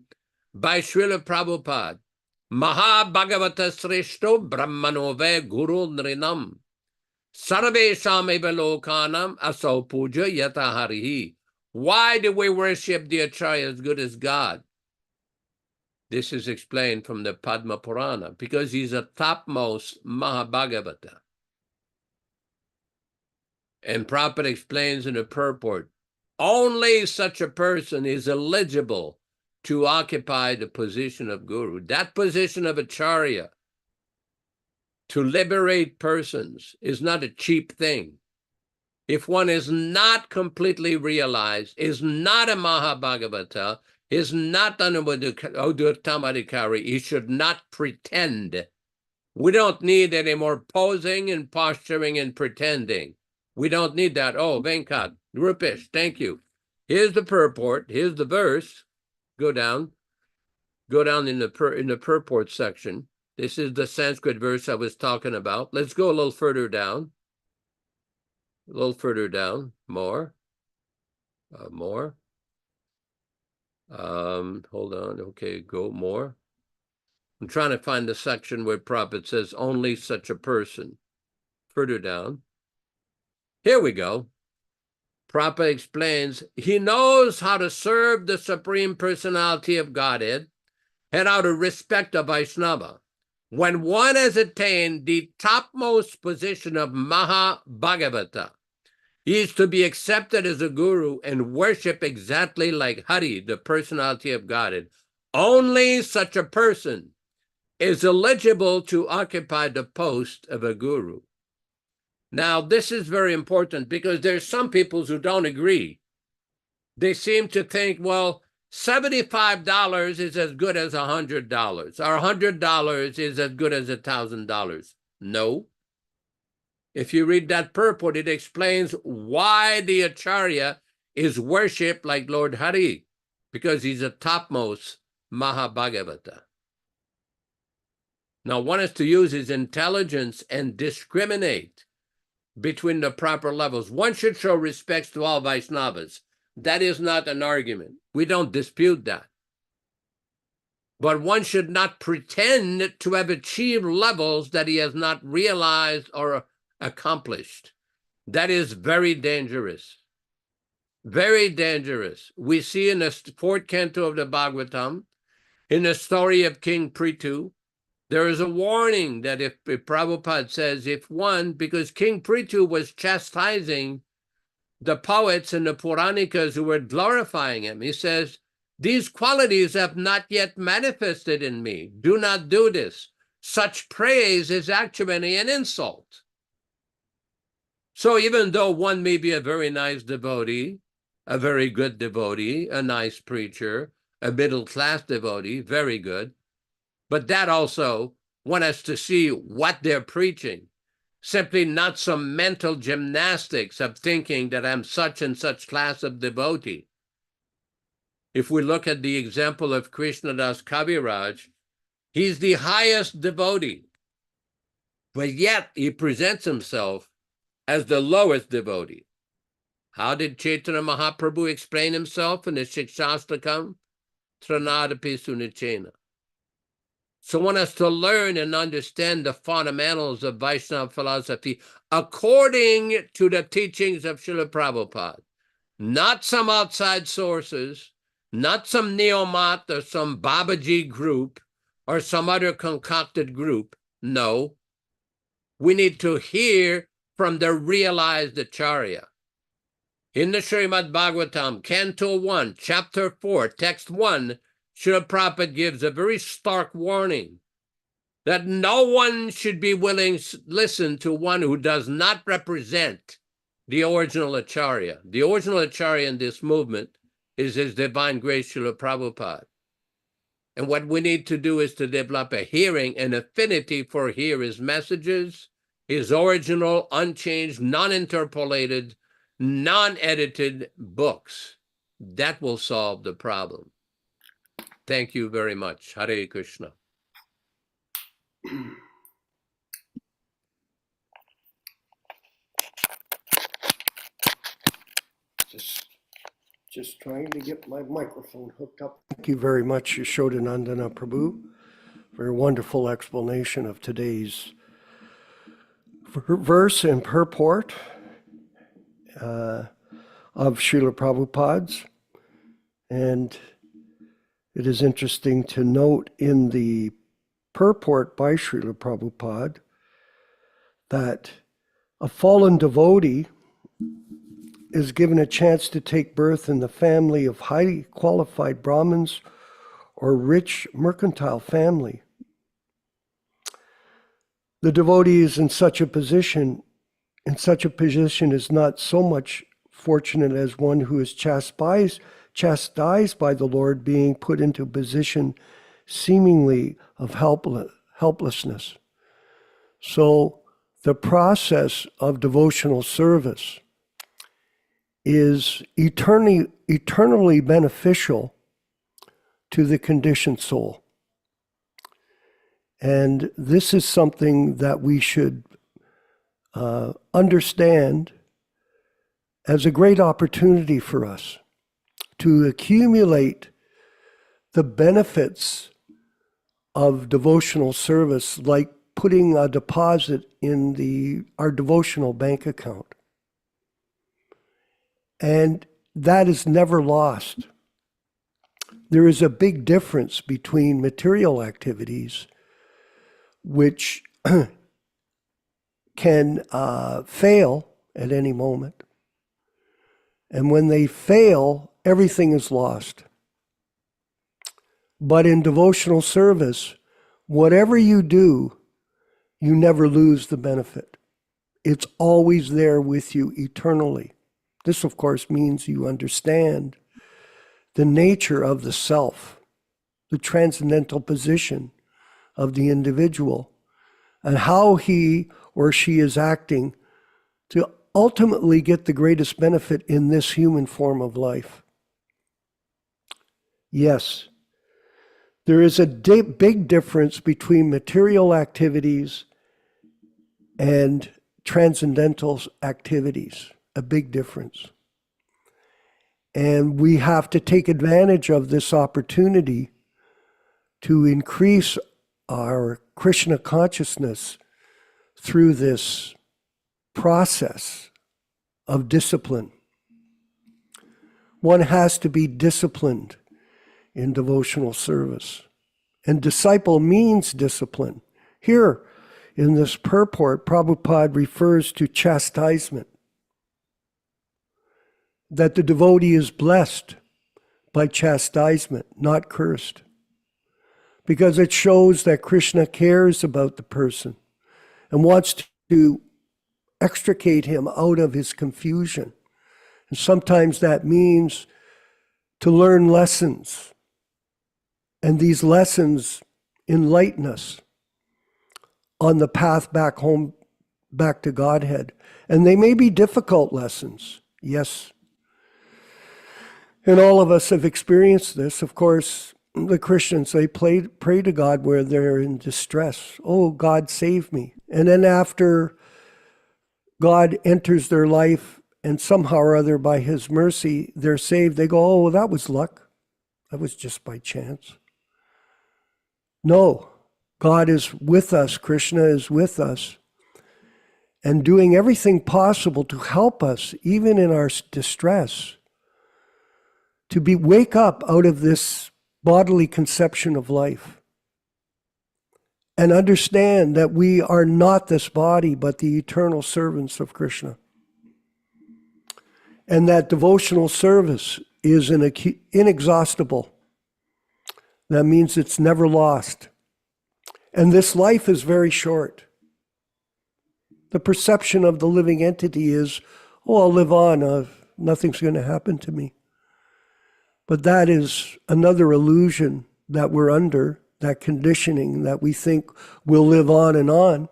by Śrīla Prabhupāda. Mahabhagavata sreshto brahmanove guru nrinam sarvesham eva lokanam aso puja yata harihi. Why do we worship the Acharya as good as God? This is explained from the Padma Purana, because he's a topmost Mahabhagavata. And Prabhupada explains in the purport, only such a person is eligible to occupy the position of Guru. That position of Acharya, to liberate persons, is not a cheap thing. If one is not completely realized, is not a Mahabhagavata, is not an Udattamadhikari, he should not pretend. We don't need any more posing and posturing and pretending. We don't need that. Oh, Venkat, Rupesh, thank you. Here's the purport. Here's the verse. Go down. Go down in the purport section. This is the Sanskrit verse I was talking about. Let's go a little further down. A little further down. More. More. Hold on. Okay, go more. I'm trying to find the section where Prabhupada says only such a person. Further down. Here we go. Prabhupada explains, he knows how to serve the Supreme Personality of Godhead and how to respect a Vaishnava. When one has attained the topmost position of Mahabhagavata, he is to be accepted as a guru and worship exactly like Hari, the personality of Godhead. Only such a person is eligible to occupy the post of a guru. Now, this is very important because there's some people who don't agree. They seem to think, well, $75 is as good as $100, or $100 is as good as $1,000. No. If you read that purport, it explains why the Acharya is worshipped like Lord Hari, because he's a topmost Mahabhagavata. Now, one has to use his intelligence and discriminate between the proper levels. One should show respect to all Vaishnavas. That is not an argument. We don't dispute that. But one should not pretend to have achieved levels that he has not realized or accomplished. That is very dangerous. Very dangerous. We see in the fourth canto of the Bhagavatam, in the story of King Prithu, there is a warning that if Prabhupada says, if one, because King Prithu was chastising the poets and the Puranikas who were glorifying him, he says, these qualities have not yet manifested in me. Do not do this. Such praise is actually an insult. So even though one may be a very nice devotee, a very good devotee, a nice preacher, a middle-class devotee, very good, but that also, one has to see what they're preaching. Simply not some mental gymnastics of thinking that I'm such and such class of devotee. If we look at the example of Krishnadas Kaviraj, he's the highest devotee, but yet he presents himself as the lowest devotee. How did Chaitanya Mahaprabhu explain himself in the Shikshastakam? Tranadapi Sunichena. So one has to learn and understand the fundamentals of Vaishnava philosophy according to the teachings of Śrīla Prabhupāda. not some outside sources, not some Neomat or some Babaji group or some other concocted group. No, we need to hear from the realized Acharya. In the Śrīmad-Bhāgavatam, Canto 1, Chapter 4, Text 1, Śrīla Prabhupada gives a very stark warning that no one should be willing to listen to one who does not represent the original Acharya. The original Acharya in this movement is His Divine Grace Śrīla Prabhupāda. And what we need to do is to develop a hearing, an affinity for hear his messages, his original, unchanged, non-interpolated, non-edited books. That will solve the problem. Thank you very much. Hare Krishna. Just trying to get my microphone hooked up. Thank you very much, Yaśodā-nandana Prabhu, for a wonderful explanation of today's verse and purport of Śrīla Prabhupāda's. And it is interesting to note in the purport by Śrīla Prabhupāda that a fallen devotee is given a chance to take birth in the family of highly qualified Brahmins or rich mercantile family. The devotee is in such a position is not so much fortunate as one who is chastised by the Lord, being put into a position seemingly of helplessness. So the process of devotional service is eternally beneficial to the conditioned soul. And this is something that we should understand as a great opportunity for us to accumulate the benefits of devotional service, like putting a deposit in our devotional bank account. And that is never lost. There is a big difference between material activities, which can fail at any moment. And when they fail, everything is lost. But in devotional service, whatever you do, you never lose the benefit. It's always there with you eternally. This, of course, means you understand the nature of the self, the transcendental position of the individual, and how he or she is acting to ultimately get the greatest benefit in this human form of life. Yes, there is a big difference between material activities and transcendental activities. A big difference. And we have to take advantage of this opportunity to increase our Krishna consciousness through this process of discipline. One has to be disciplined in devotional service. And disciple means discipline. Here in this purport, Prabhupada refers to chastisement. That the devotee is blessed by chastisement, not cursed. Because it shows that Krishna cares about the person and wants to extricate him out of his confusion. And sometimes that means to learn lessons. And these lessons enlighten us on the path back home, back to Godhead. And they may be difficult lessons, yes. And all of us have experienced this. Of course, the Christians, they pray to God where they're in distress. Oh, God, save me. And then after God enters their life and somehow or other by his mercy, they're saved, they go, oh, well, that was luck. That was just by chance. No, God is with us. Krishna is with us and doing everything possible to help us, even in our distress, to wake up out of this bodily conception of life and understand that we are not this body, but the eternal servants of Krishna. And that devotional service is inexhaustible. That means it's never lost. And this life is very short. The perception of the living entity is, oh, I'll live on, nothing's going to happen to me. But that is another illusion that we're under, that conditioning that we think we'll live on and on,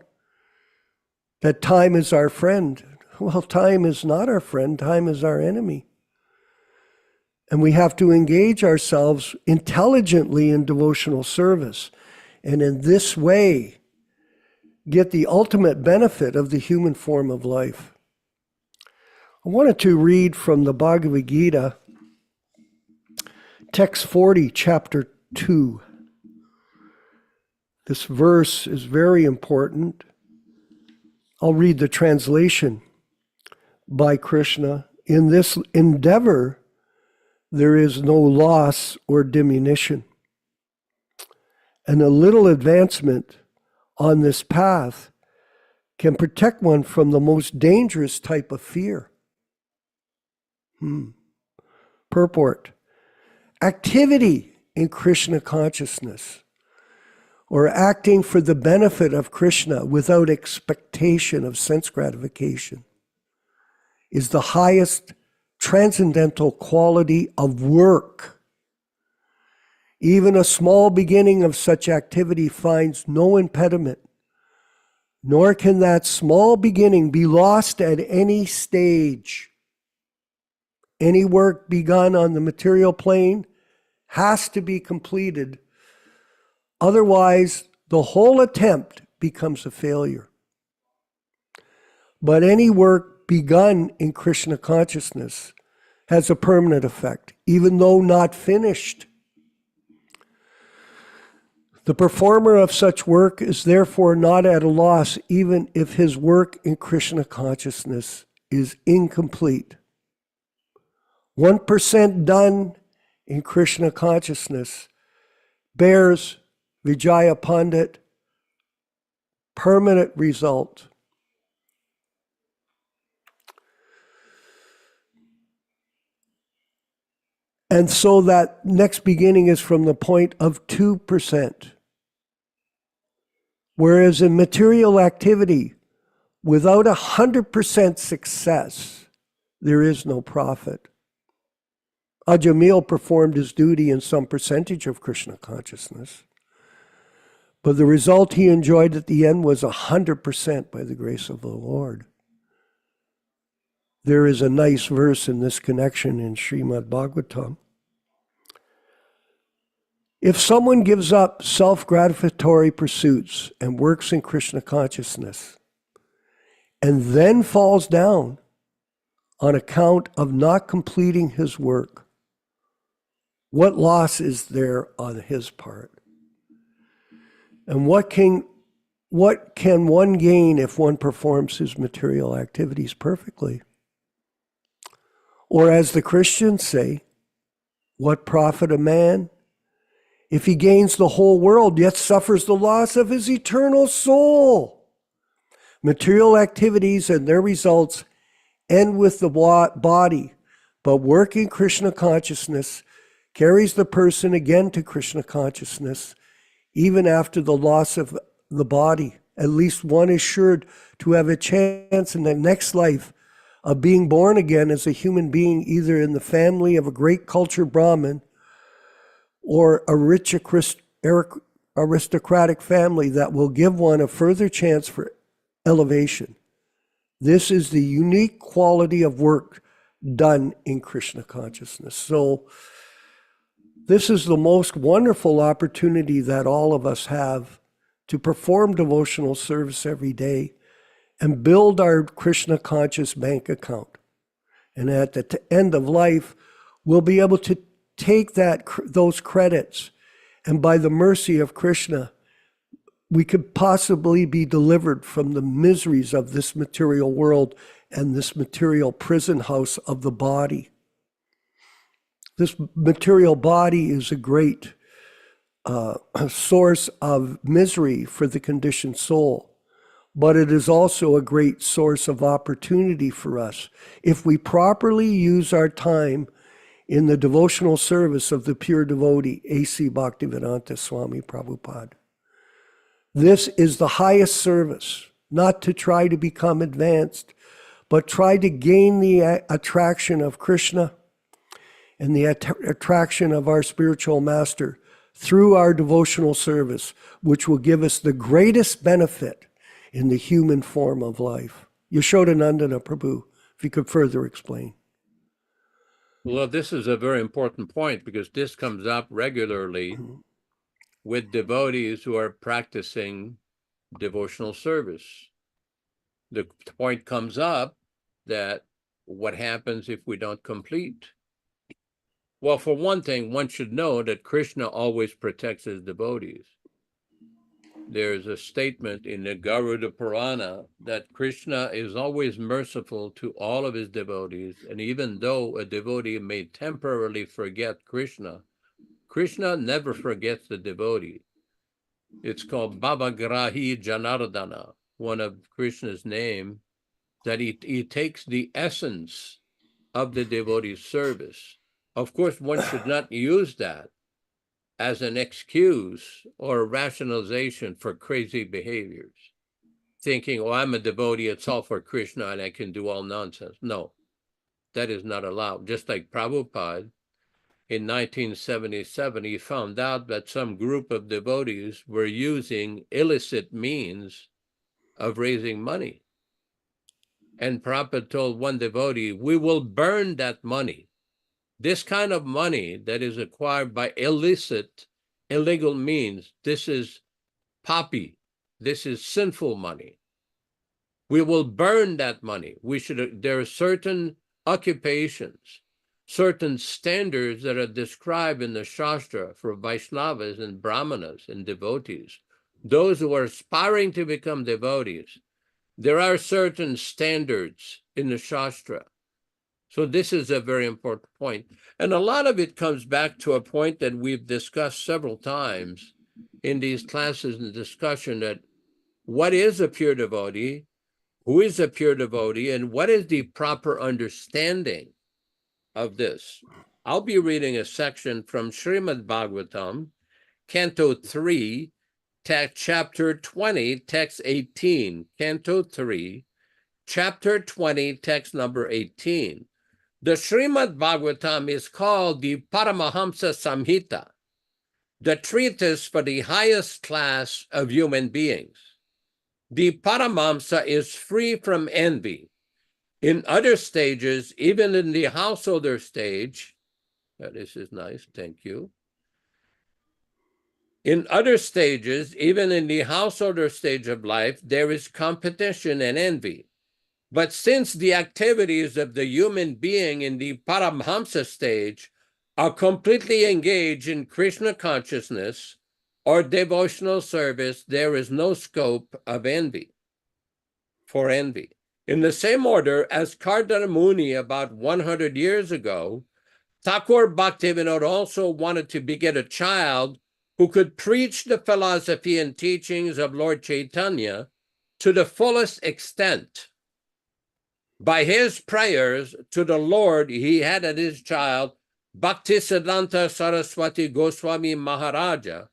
that time is our friend. Well, time is not our friend, time is our enemy. And we have to engage ourselves intelligently in devotional service. And in this way, get the ultimate benefit of the human form of life. I wanted to read from the Bhagavad Gita, text 40, chapter 2. This verse is very important. I'll read the translation by Krishna. In this endeavor, there is no loss or diminution. And a little advancement on this path can protect one from the most dangerous type of fear. Purport. Activity in Krishna consciousness, or acting for the benefit of Krishna without expectation of sense gratification, is the highest transcendental quality of work. Even a small beginning of such activity finds no impediment, nor can that small beginning be lost at any stage. Any work begun on the material plane has to be completed. Otherwise, the whole attempt becomes a failure. But any work begun in Krishna consciousness has a permanent effect, even though not finished. The performer of such work is therefore not at a loss, even if his work in Krishna consciousness is incomplete. 1% done in Krishna consciousness bears Vijaya Pandit permanent result. And so that next beginning is from the point of 2%. Whereas in material activity, without 100% success, there is no profit. Ajamil performed his duty in some percentage of Krishna consciousness, but the result he enjoyed at the end was 100% by the grace of the Lord. There is a nice verse in this connection in Śrīmad-Bhāgavatam. If someone gives up self-gratificatory pursuits and works in Krishna consciousness, and then falls down on account of not completing his work, what loss is there on his part? And what can one gain if one performs his material activities perfectly? Or as the Christians say, what profit a man if he gains the whole world yet suffers the loss of his eternal soul? Material activities and their results end with the body, but working Krishna consciousness carries the person again to Krishna consciousness, even after the loss of the body. At least one is sure to have a chance in the next life of being born again as a human being, either in the family of a great cultured Brahmin or a rich aristocratic family that will give one a further chance for elevation. This is the unique quality of work done in Krishna consciousness. So this is the most wonderful opportunity that all of us have to perform devotional service every day and build our Krishna conscious bank account. And at the end of life, we'll be able to take those credits, and by the mercy of Krishna, we could possibly be delivered from the miseries of this material world and this material prison house of the body. This material body is a great source of misery for the conditioned soul, but it is also a great source of opportunity for us if we properly use our time in the devotional service of the pure devotee, A.C. Bhaktivedanta Swami Prabhupāda. This is the highest service, not to try to become advanced, but try to gain the attraction of Krishna and the attraction of our spiritual master through our devotional service, which will give us the greatest benefit in the human form of life. Yaśodā-nandana Prabhu, if you could further explain. Well, this is a very important point because this comes up regularly with devotees who are practicing devotional service. The point comes up that what happens if we don't complete? Well, for one thing, one should know that Krishna always protects his devotees. There's a statement in the Garuda Purana that Krishna is always merciful to all of his devotees, and even though a devotee may temporarily forget Krishna, Krishna never forgets the devotee. It's called Bhavagrahi Janardana, one of Krishna's name, that he takes the essence of the devotee's service. Of course, one should not use that as an excuse or a rationalization for crazy behaviors, thinking, oh, I'm a devotee, it's all for Krishna and I can do all nonsense. No, that is not allowed. Just like Prabhupada, in 1977, he found out that some group of devotees were using illicit means of raising money. And Prabhupada told one devotee, we will burn that money. This kind of money that is acquired by illegal means, this is papi. This is sinful money. We will burn that money. There are certain occupations, certain standards that are described in the Shastra for Vaishnavas and Brahmanas and devotees. Those who are aspiring to become devotees, there are certain standards in the Shastra. So this is a very important point. And a lot of it comes back to a point that we've discussed several times in these classes and discussion, that what is a pure devotee, who is a pure devotee, and what is the proper understanding of this. I'll be reading a section from Śrīmad-Bhāgavatam, Canto 3, Chapter 20, Text 18. Canto 3, Chapter 20, Text number 18. The Śrīmad-Bhāgavatam is called the Paramahamsa Samhita, the treatise for the highest class of human beings. The Paramahamsa is free from envy. In other stages, even in the householder stage, this is nice, thank you. In other stages, even in the householder stage of life, there is competition and envy. But since the activities of the human being in the Paramhamsa stage are completely engaged in Krishna consciousness or devotional service, there is no scope of envy, for envy. In the same order as Kardana Muni about 100 years ago, Thakur Bhaktivinod also wanted to beget a child who could preach the philosophy and teachings of Lord Chaitanya to the fullest extent. By his prayers to the Lord, he had as his child Bhaktisiddhanta Saraswati Goswami Maharaja,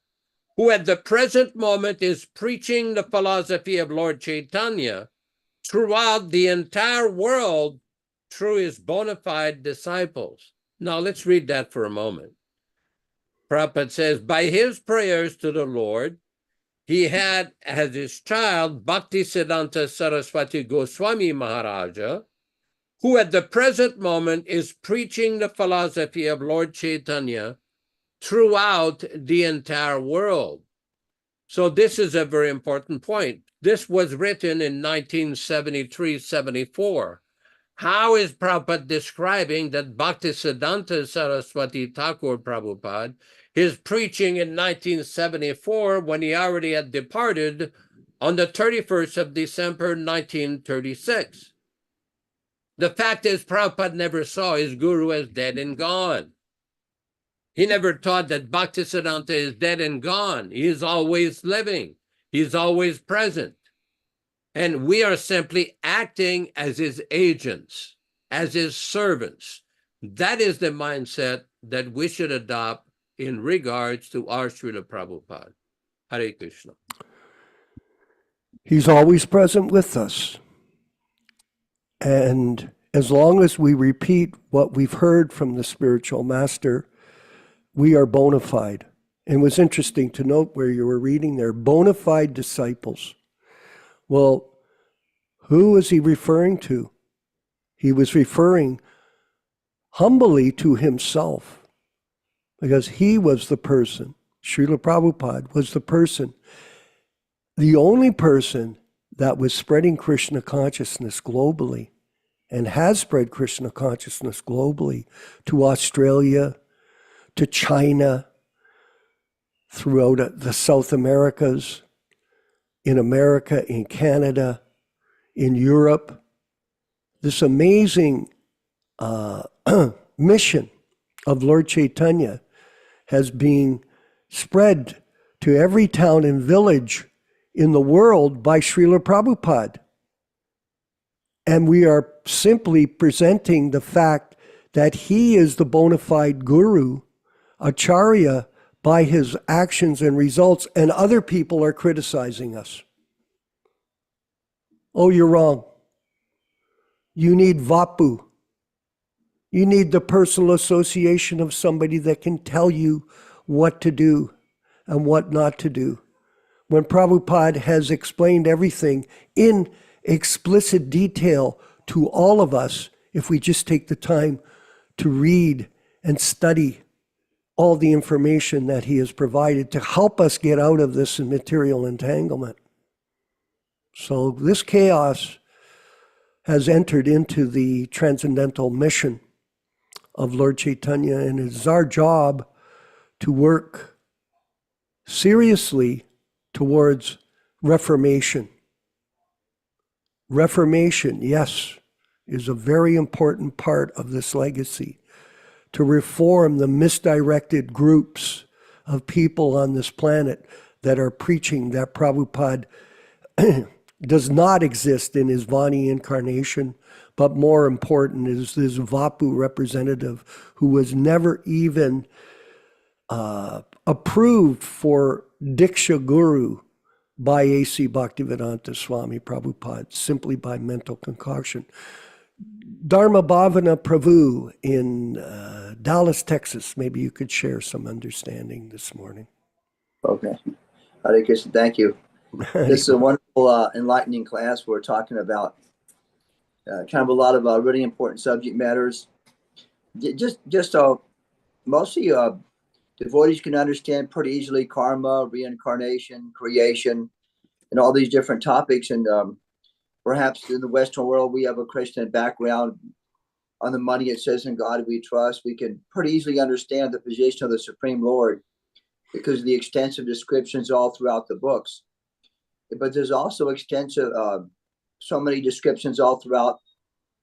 who at the present moment is preaching the philosophy of Lord Chaitanya throughout the entire world through his bona fide disciples. Now let's read that for a moment. Prabhupada says, by his prayers to the Lord, he had as his child Bhaktisiddhanta Saraswati Goswami Maharaja, who at the present moment is preaching the philosophy of Lord Chaitanya throughout the entire world. So this is a very important point. This was written in 1973-74. How is Prabhupada describing that Bhaktisiddhanta Saraswati Thakur Prabhupada is preaching in 1974 when he already had departed on the 31st of December 1936? The fact is Prabhupada never saw his guru as dead and gone. He never taught that Bhaktisiddhanta is dead and gone. He is always living. He's always present. And we are simply acting as his agents, as his servants. That is the mindset that we should adopt in regards to our Śrīla Prabhupada. Hare Krishna. He's always present with us. And as long as we repeat what we've heard from the spiritual master, we are bona fide. And it was interesting to note where you were reading there, bona fide disciples. Well, who was he referring to? He was referring humbly to himself, because he was the person, Śrīla Prabhupada was the person, the only person that was spreading Krishna consciousness globally and has spread Krishna consciousness globally to Australia, to China, throughout the South Americas, in America, in Canada, in Europe. This amazing mission of Lord Chaitanya has been spread to every town and village in the world by Śrīla Prabhupada. And we are simply presenting the fact that he is the bona fide guru, Acharya, by his actions and results, and other people are criticizing us. Oh, you're wrong. You need Vapu. You need the personal association of somebody that can tell you what to do and what not to do. When Prabhupada has explained everything in explicit detail to all of us, if we just take the time to read and study all the information that he has provided to help us get out of this material entanglement. So this chaos has entered into the transcendental mission of Lord Chaitanya, and it is our job to work seriously towards reformation. Reformation, yes, is a very important part of this legacy, to reform the misdirected groups of people on this planet that are preaching that Prabhupada does not exist in his Vani incarnation, but more important is this Vapu representative who was never even approved for Diksha Guru by A.C. Bhaktivedanta Swami Prabhupāda, simply by mental concoction. Dharma Bhavana Prabhu in Dallas, Texas. Maybe you could share some understanding this morning. Okay. Hare Krishna, thank you. This is a wonderful, enlightening class. We're talking about kind of a lot of really important subject matters. Mostly devotees can understand pretty easily karma, reincarnation, creation, and all these different topics. And perhaps in the Western world, we have a Christian background. On the money, it says, "In God we trust." We can pretty easily understand the position of the Supreme Lord because of the extensive descriptions all throughout the books. But there's also extensive, so many descriptions all throughout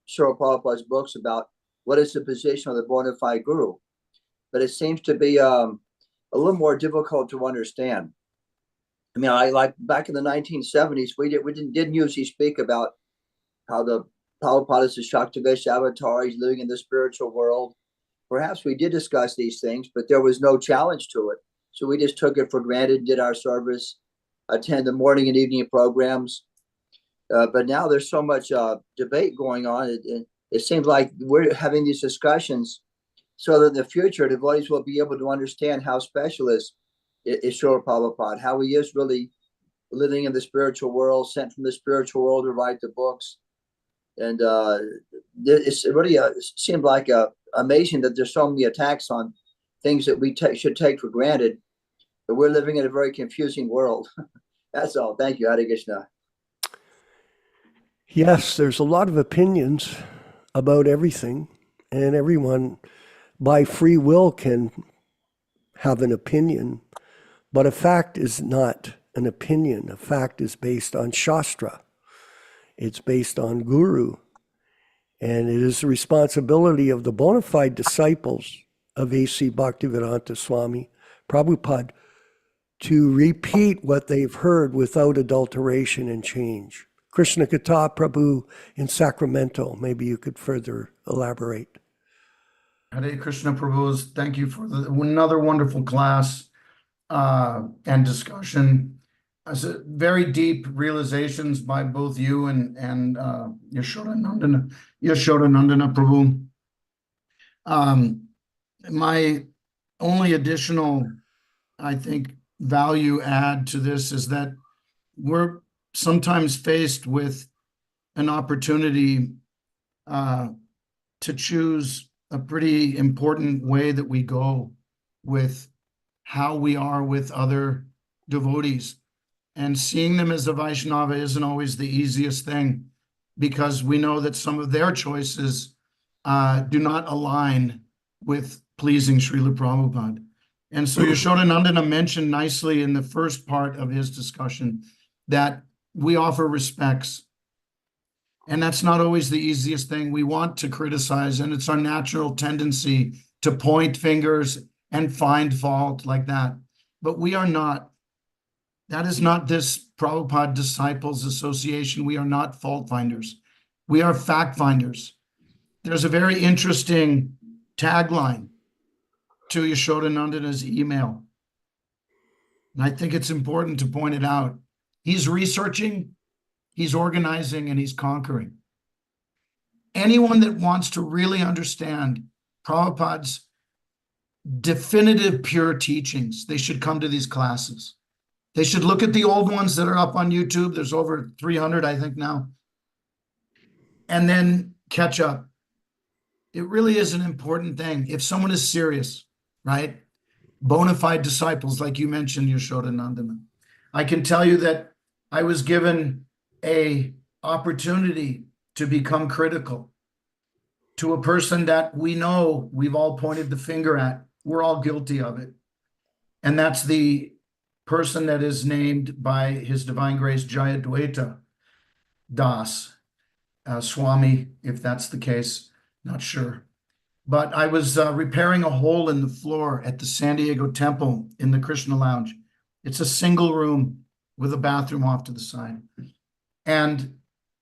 Śrīla Prabhupāda's books about what is the position of the bona fide guru. But it seems to be a little more difficult to understand. I mean, I like back in the 1970s, we didn't usually speak about how the Prabhupada is the Shaktivesh avatar, he's living in the spiritual world. Perhaps we did discuss these things, but there was no challenge to it. So we just took it for granted, did our service, attend the morning and evening programs. But now there's so much debate going on. It seems like we're having these discussions so that in the future, devotees will be able to understand how special is Śrīla Prabhupada, how he is really living in the spiritual world, sent from the spiritual world to write the books. And it's really seemed like amazing that there's so many attacks on things that we should take for granted. But we're living in a very confusing world. That's all. Thank you, Hare Krishna. Yes, there's a lot of opinions about everything, and everyone by free will can have an opinion, but a fact is not an opinion. A fact is based on Shastra. It's based on Guru, and it is the responsibility of the bona fide disciples of A.C. Bhaktivedanta Swami Prabhupāda to repeat what they've heard without adulteration and change. Krishna Katha Prabhu in Sacramento. Maybe you could further elaborate. Hare Krishna Prabhus, thank you for another wonderful class and discussion. Very deep realizations by both you and Yaśodā-nandana Prabhu. My only additional, I think, value add to this is that we're sometimes faced with an opportunity to choose a pretty important way that we go with how we are with other devotees. And seeing them as a Vaishnava isn't always the easiest thing, because we know that some of their choices do not align with pleasing Śrīla Prabhupāda. And so Yaśodā-nandana mentioned nicely in the first part of his discussion that we offer respects. And that's not always the easiest thing. We want to criticize, and it's our natural tendency to point fingers and find fault like that. But we are not. That is not this Prabhupada Disciples Association. We are not fault finders. We are fact finders. There's a very interesting tagline to Yaśodā-nandana's email. And I think it's important to point it out. He's researching, he's organizing, and he's conquering. Anyone that wants to really understand Prabhupada's definitive pure teachings, they should come to these classes. They should look at the old ones that are up on YouTube. There's over 300, I think, now. And then catch up. It really is an important thing. If someone is serious, right? Bona fide disciples, like you mentioned, Yaśodā-nandana. I can tell you that I was given an opportunity to become critical to a person that we know we've all pointed the finger at. We're all guilty of it. And that's the person that is named by His Divine Grace Yaśodā-nandana Dāsa, Swami, if that's the case, not sure. But I was repairing a hole in the floor at the San Diego Temple in the Krishna Lounge. It's a single room with a bathroom off to the side. And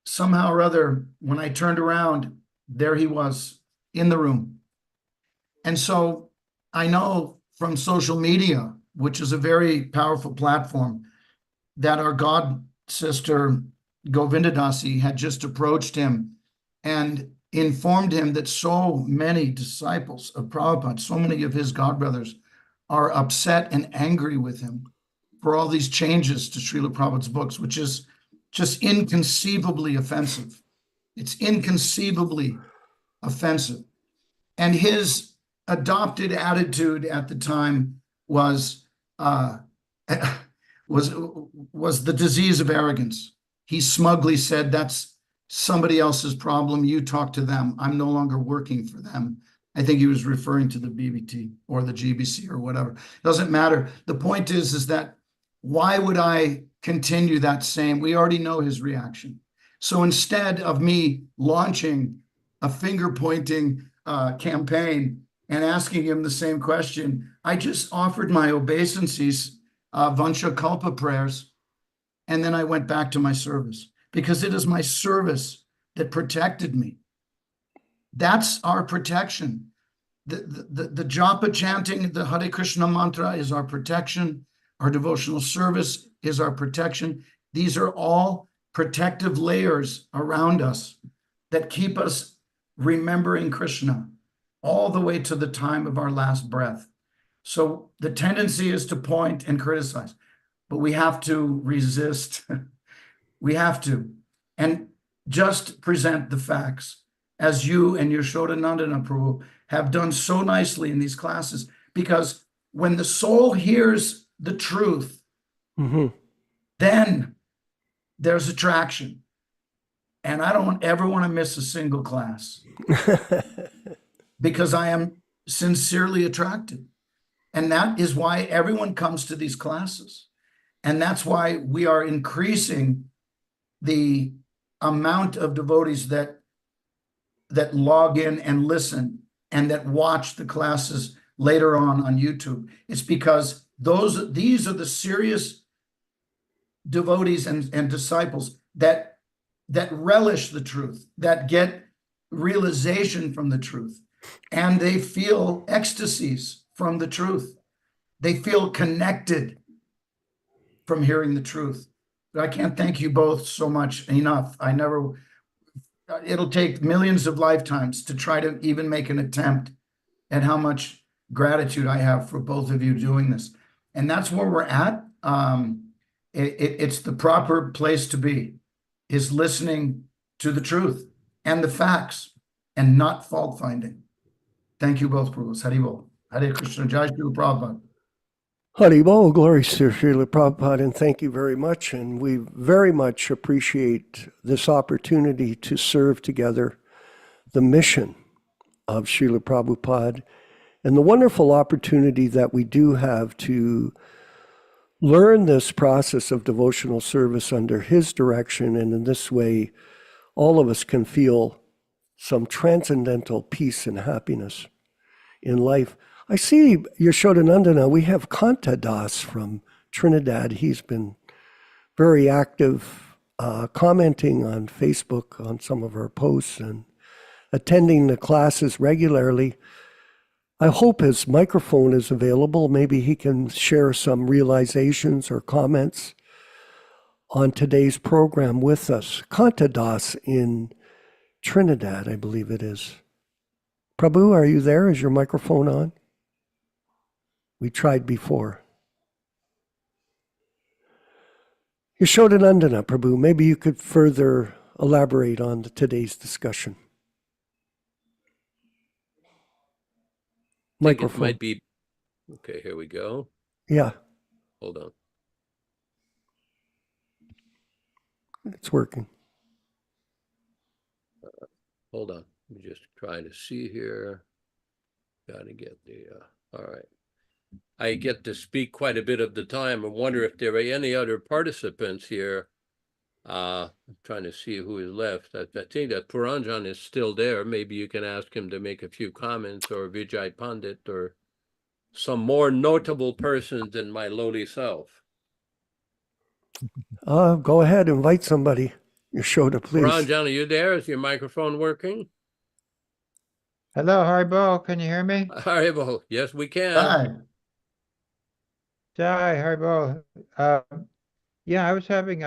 somehow or other, when I turned around, there he was in the room. And so I know from social media, which is a very powerful platform, that our god sister Govindadasi had just approached him and informed him that so many disciples of Prabhupada, so many of his godbrothers, are upset and angry with him for all these changes to Śrīla Prabhupāda's books, which is just inconceivably offensive. It's inconceivably offensive. And his adopted attitude at the time was the disease of arrogance. He smugly said, that's somebody else's problem. You talk to them. I'm no longer working for them. I think he was referring to the BBT or the GBC or whatever. Doesn't matter. The point is that why would I continue that same? We already know his reaction. So instead of me launching a finger-pointing campaign and asking him the same question, I just offered my obeisances, Vansha Kalpa prayers, and then I went back to my service, because it is my service that protected me. That's our protection. The japa chanting, the Hare Krishna mantra is our protection. Our devotional service is our protection. These are all protective layers around us that keep us remembering Krishna all the way to the time of our last breath. So the tendency is to point and criticize, but we have to resist. We have to. And just present the facts, as you and Yaśodā-nandana Prabhu have done so nicely in these classes, because when the soul hears the truth, then there's attraction. And I don't ever want to miss a single class because I am sincerely attracted. And that is why everyone comes to these classes. And that's why we are increasing the amount of devotees that log in and listen and that watch the classes later on YouTube. It's because these are the serious devotees and disciples that relish the truth, that get realization from the truth, and they feel ecstasies from the truth. They feel connected from hearing the truth. But I can't thank you both so much enough. It'll take millions of lifetimes to try to even make an attempt at how much gratitude I have for both of you doing this. And that's where we're at. It's the proper place to be, is listening to the truth and the facts and not fault finding. Thank you both, Prabhus. Hari Bol. Hare Krishna. Jai Śrīla Prabhupada. Hari Bol, glory to Śrīla Prabhupada, and thank you very much. And we very much appreciate this opportunity to serve together the mission of Śrīla Prabhupada and the wonderful opportunity that we do have to learn this process of devotional service under his direction. And in this way, all of us can feel some transcendental peace and happiness in life. I see Yaśodā-nandana, we have Canto Das from Trinidad. He's been very active, commenting on Facebook on some of our posts and attending the classes regularly. I hope his microphone is available. Maybe he can share some realizations or comments on today's program with us. Canto Das in Trinidad, I believe it is. Prabhu, are you there? Is your microphone on? We tried before. Yaśodā-nandana, Prabhu, maybe you could further elaborate on today's discussion. Microphone. It might be. Okay, here we go. Yeah. Hold on. It's working. Hold on. I'm just trying to see here. Got to get the, all right. I get to speak quite a bit of the time. I wonder if there are any other participants here. I'm trying to see who is left. I think that Puranjan is still there. Maybe you can ask him to make a few comments, or Vijay Pandit, or some more notable persons than my lowly self. Go ahead, invite somebody. Yaśoda, please. Puranjan, are you there? Is your microphone working? Hello, Haribo. Can you hear me? Haribo, yes, we can. Hi. Hi, Haribo. Yeah, I was having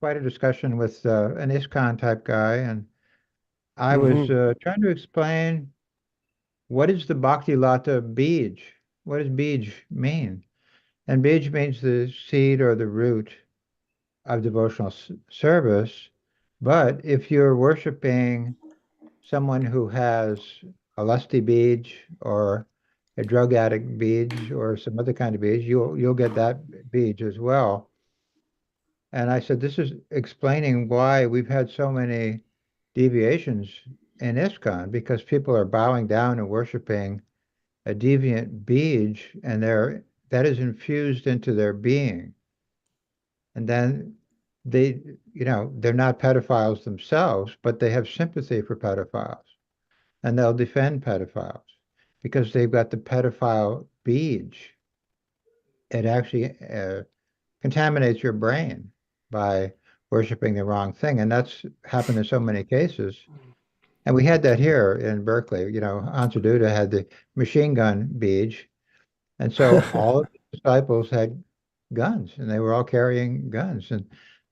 quite a discussion with an ISKCON type guy, and I was trying to explain what is the Bhakti Lata Bij? What does Bij mean? And Bij means the seed or the root of devotional service. But if you're worshiping someone who has a lusty Bij or a drug addict Bij or some other kind of Bij, you'll get that Bij as well. And I said, this is explaining why we've had so many deviations in ISKCON, because people are bowing down and worshiping a deviant Bij, and that is infused into their being. And then they're not pedophiles themselves, but they have sympathy for pedophiles, and they'll defend pedophiles because they've got the pedophile Bij. It actually contaminates your brain by worshiping the wrong thing. And that's happened in so many cases. And we had that here in Berkeley. Hansa Duda had the machine gun Bij. And so all of the disciples had guns, and they were all carrying guns. And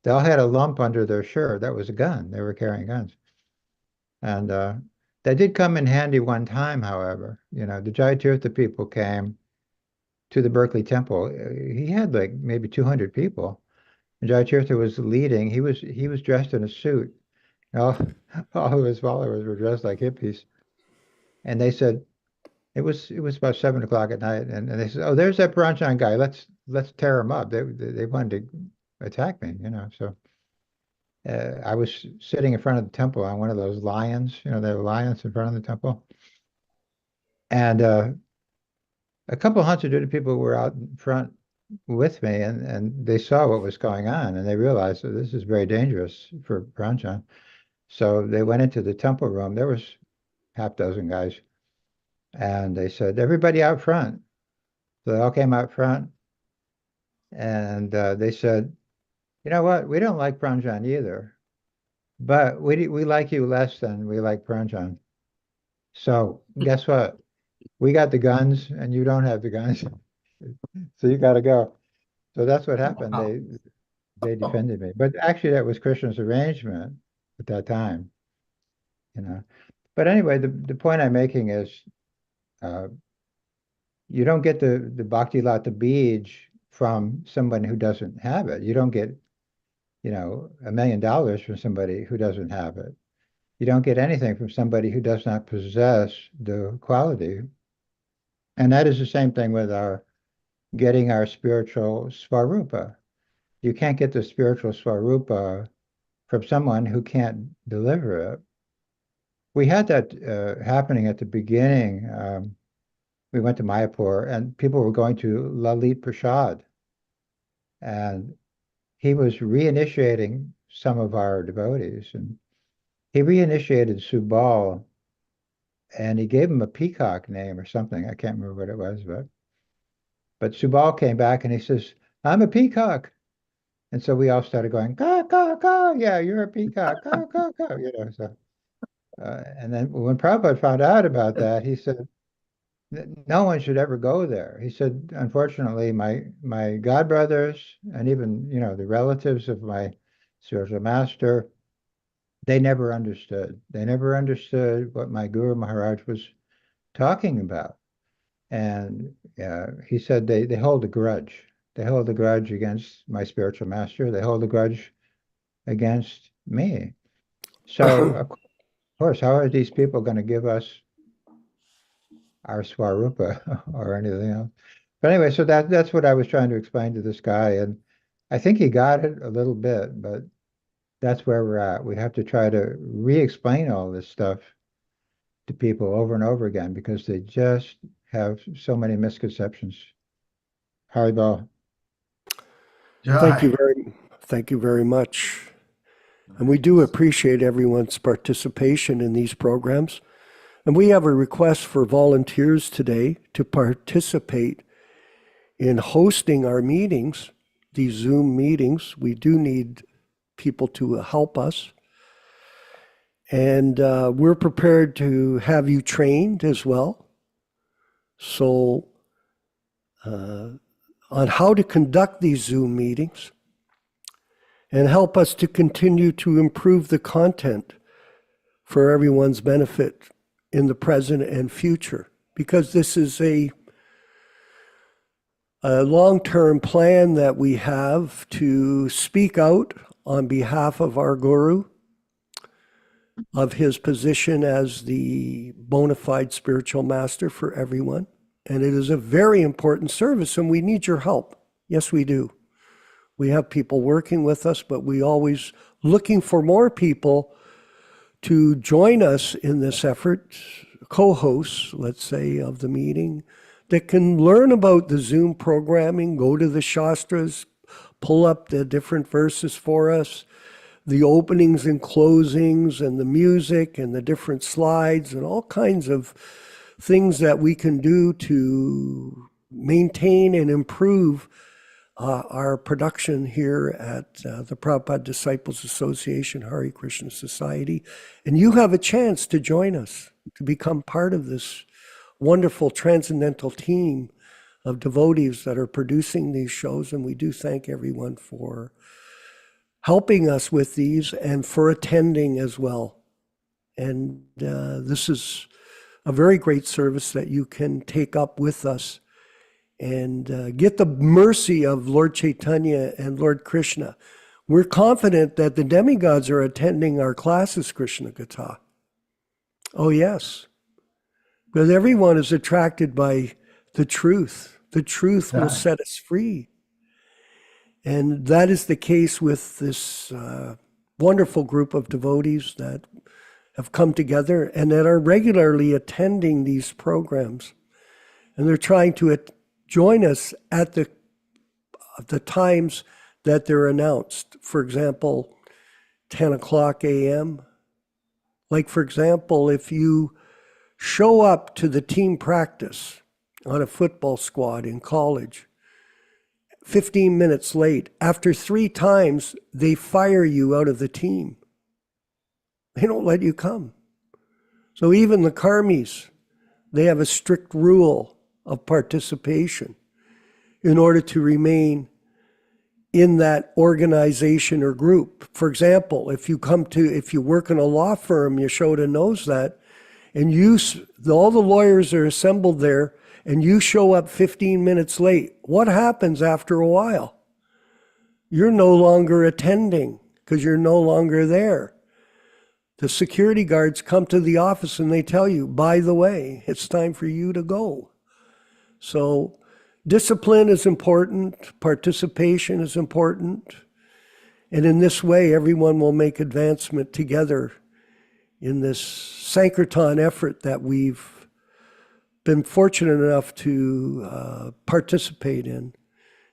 they all had a lump under their shirt. That was a gun. They were carrying guns. And that did come in handy one time, however. The Jayatirtha people came to the Berkeley Temple. He had like maybe 200 people. And Jayatirtha was leading. He was dressed in a suit. All of his followers were dressed like hippies. And they said, it was about 7 o'clock at night, and they said, "Oh, there's that Puranjan guy. Let's tear him up." They wanted to attack me, So I was sitting in front of the temple on one of those lions. There were lions in front of the temple, and a couple of Hansa people were out in front with me, and they saw what was going on, and they realized that this is very dangerous for Puranjan. So they went into the temple room. There was half dozen guys. And they said, everybody out front. So they all came out front. And they said, you know what? We don't like Pranjan either, but we like you less than we like Pranjan. So guess what? We got the guns and you don't have the guns. So you got to go. So that's what happened. Wow. They defended me. But actually that was Krishna's arrangement at that time, you know. But anyway, the point I'm making is you don't get the Bhakti Lata Bij from someone who doesn't have it. You don't get, you know, $1 million from somebody who doesn't have it. You don't get anything from somebody who does not possess the quality. And that is the same thing with getting our spiritual Svarupa. You can't get the spiritual Svarupa from someone who can't deliver it. We had that happening at the beginning. We went to Mayapur and people were going to Lalit Prasad. And he was reinitiating some of our devotees. And he reinitiated Subal and he gave him a peacock name or something. I can't remember what it was, but Subal came back and he says, I'm a peacock. And so we all started going, caw, caw, caw. Yeah, you're a peacock. Caw, caw, caw. You know, so, and then when Prabhupada found out about that, he said, no one should ever go there. He said, unfortunately, my godbrothers and even, you know, the relatives of my spiritual master, they never understood. They never understood what my Guru Maharaj was talking about. And he said they hold a grudge. They hold a grudge against my spiritual master. They hold a grudge against me. So, of course, how are these people going to give us our Swarupa or anything else? But anyway, so that's what I was trying to explain to this guy. And I think he got it a little bit, but that's where we're at. We have to try to re-explain all this stuff to people over and over again because they just have so many misconceptions. Haribol. Thank you very much. And we do appreciate everyone's participation in these programs. And we have a request for volunteers today to participate in hosting our meetings, these Zoom meetings. We do need people to help us. And we're prepared to have you trained as well. So on how to conduct these Zoom meetings and help us to continue to improve the content for everyone's benefit in the present and future, because this is a long-term plan that we have to speak out on behalf of our Guru, of his position as the bona fide spiritual master for everyone. And it is a very important service, and we need your help. Yes, we do. We have people working with us, but we always looking for more people to join us in this effort, co-hosts, let's say, of the meeting, that can learn about the Zoom programming, go to the Shastras, pull up the different verses for us, the openings and closings and the music and the different slides and all kinds of things that we can do to maintain and improve our production here at the Prabhupada Disciples Association, Hare Krishna Society. And you have a chance to join us, to become part of this wonderful transcendental team of devotees that are producing these shows. And we do thank everyone for helping us with these and for attending as well. And this is a very great service that you can take up with us and get the mercy of Lord Chaitanya and Lord Krishna. We're confident that the demigods are attending our classes, Krishna Katha. Oh, yes. Because everyone is attracted by the truth. The truth will set us free. And that is the case with this wonderful group of devotees that have come together and that are regularly attending these programs. And they're trying to join us at the times that they're announced. For example, 10 o'clock a.m. Like, for example, if you show up to the team practice on a football squad in college 15 minutes late, after 3 times, they fire you out of the team. They don't let you come. So even the karmis, they have a strict rule of participation in order to remain in that organization or group. For example, if you work in a law firm, Yaśodā knows that, and all the lawyers are assembled there, and you show up 15 minutes late, what happens after a while? You're no longer attending because you're no longer there. The security guards come to the office and they tell you, by the way, it's time for you to go. So discipline is important, participation is important, and in this way, everyone will make advancement together in this Sankirtan effort that we've been fortunate enough to participate in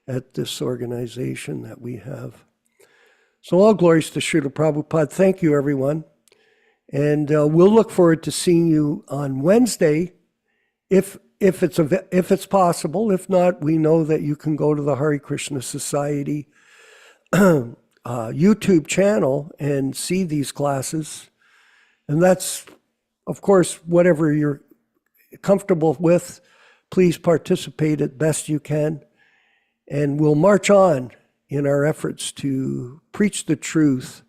at this organization that we have. So all glories to Śrīla Prabhupada. Thank you, everyone. And we'll look forward to seeing you on Wednesday, if it's possible. If not, we know that you can go to the Hare Krishna Society YouTube channel and see these classes. And that's, of course, whatever you're comfortable with, please participate as best you can. And we'll march on in our efforts to preach the truth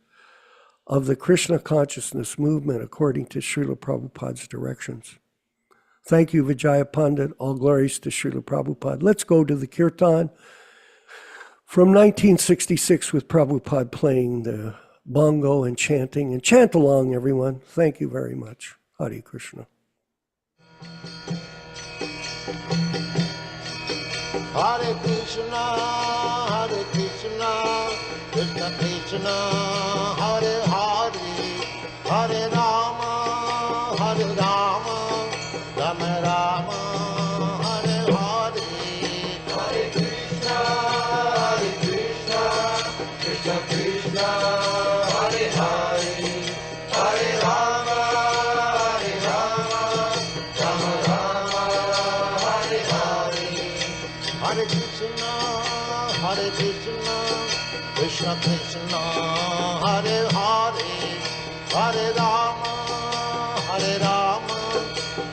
of the Krishna Consciousness movement according to Śrīla Prabhupada's directions. Thank you, Vijaya Pandit. All glories to Śrīla Prabhupada. Let's go to the Kirtan from 1966 with Prabhupada playing the bongo and chanting. And chant along, everyone. Thank you very much. Hare Krishna. Hare Krishna, Krishna Krishna, Hare Hare, Hare Rama, Rama Rama, Hare Hare. Hare Krishna, Krishna Krishna, Hare Hare, Hare Rama, Rama Rama, Hare Hare. Hare Krishna, Krishna Krishna, Hare Hare, Hare Rama,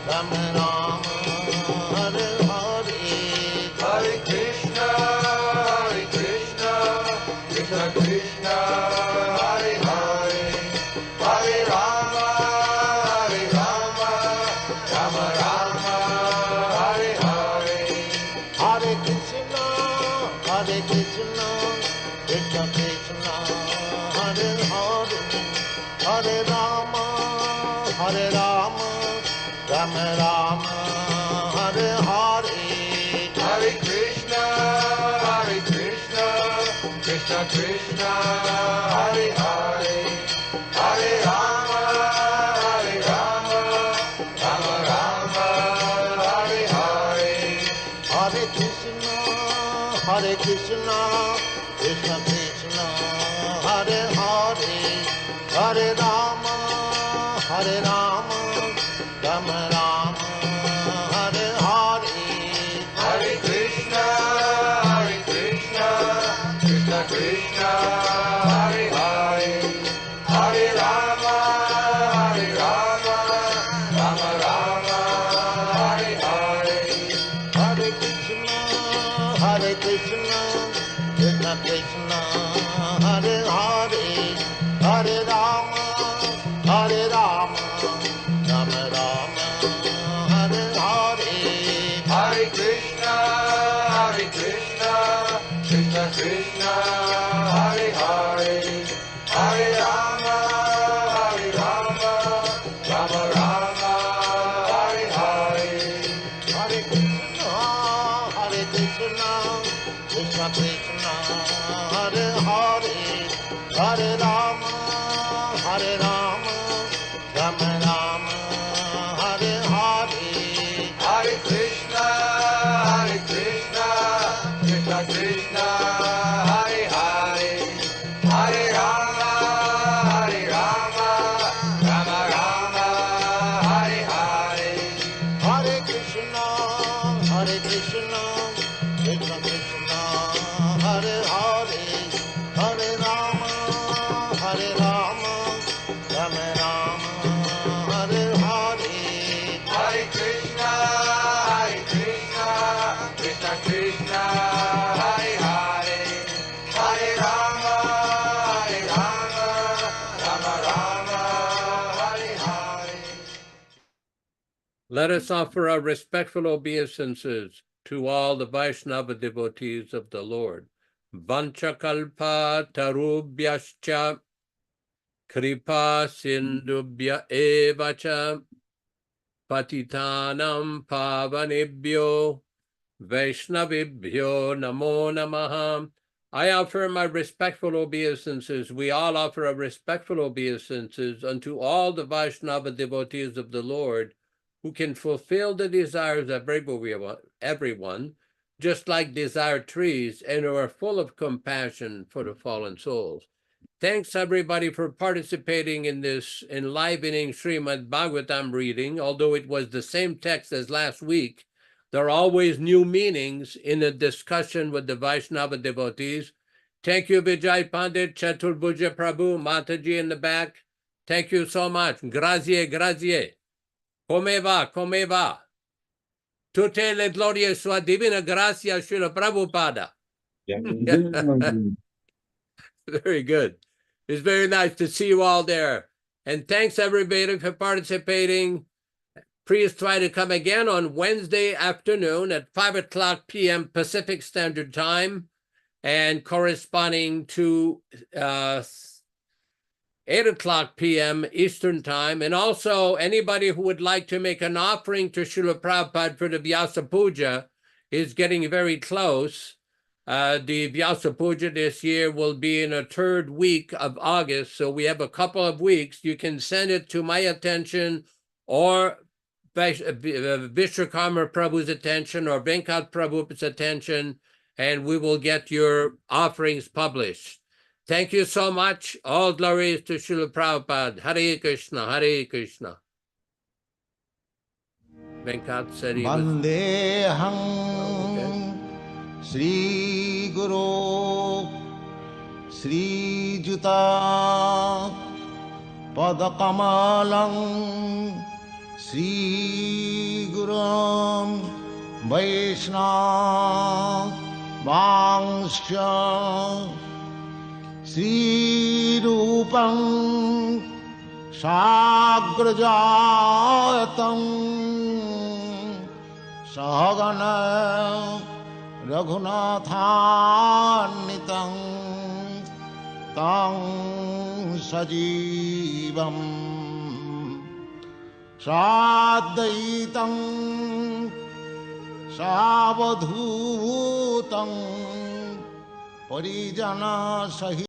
Rama Rama, Hare Hare. Hare Krishna, Krishna Krishna, Hare Hare, Hare Rama, Rama Rama, Hare Hare. Hare Krishna, Krishna Krishna, Hare Hare, Hare Rama, Rama Rama, Hare Hare. Hare Krishna, Krishna Krishna, Hare Hare, Hare Rama, Rama Rama, Hare Hare. Hare Krishna, Krishna Krishna, Hare Hare, Hare Rama, Rama Rama, Hare Hare. Hare Krishna, Krishna Krishna, Hare Hare, Hare Rama, Rama Rama, Hare Hare. Hare Krishna, Krishna Krishna, Hare Hare, Hare Rama, Rama Rama, Hare Hare. Hare Krishna, Krishna Krishna, Hare Hare, Hare Rama, Rama Rama, Hare Hare. Hare Krishna, Krishna Krishna, Hare Hare, Hare Rama, Rama Rama, Hare Hare. Hare Krishna, Krishna Krishna, Hare Hare, Hare Rama, Rama Rama, Hare Hare. Hare Krishna, Hare Krishna, Krishna Krishna, Hare Hare, Hare Rama, Hare Rama, Rama Rama, Hare Hare. Hare Krishna, Krishna Krishna, Hare Hare, Hare Rama, Rama Rama, Hare Hare. Let us offer our respectful obeisances to all the Vaishnava devotees of the Lord. Vanchakalpa tarubhyascha kripa sindubhya evacha patitanam pavanebhyo Vaishnavibhyo namo namaha. I offer my respectful obeisances. We all offer our respectful obeisances unto all the Vaishnava devotees of the Lord who can fulfill the desires of everyone, just like desire trees, and who are full of compassion for the fallen souls. Thanks everybody for participating in this enlivening Śrīmad-Bhāgavatam reading. Although it was the same text as last week, there are always new meanings in a discussion with the Vaishnava devotees. Thank you, Vijay Pandit, Chaturbhuja Prabhu, Mataji in the back. Thank you so much. Grazie, grazie. Come va, come va? Tutte le glorie sua divina grazia, Śrīla Prabhupāda. Very good. It's very nice to see you all there. And thanks everybody for participating. Please try to come again on Wednesday afternoon at 5:00 p.m. Pacific Standard Time, and corresponding to 8:00 p.m. Eastern Time. And also, anybody who would like to make an offering to Śrīla Prabhupada for the Vyasa Puja is getting very close. The Vyasa Puja this year will be in the 3rd week of August, so we have a couple of weeks. You can send it to my attention or Vishwakarma Prabhu's attention or Venkat Prabhu's attention, and we will get your offerings published. Thank you so much. All glories to Śrīla Prabhupada. Hare Krishna, Hare Krishna. Venkat said he was... Vandeham Shri Guru Shri Juta Padakamalam Shri Gurum Vaishnava Vangsha Shri Rupam Sagrajatam Sahagana Raghunathannitam Tam Sajivam Sadaitam Savadhutam Parijana Sahi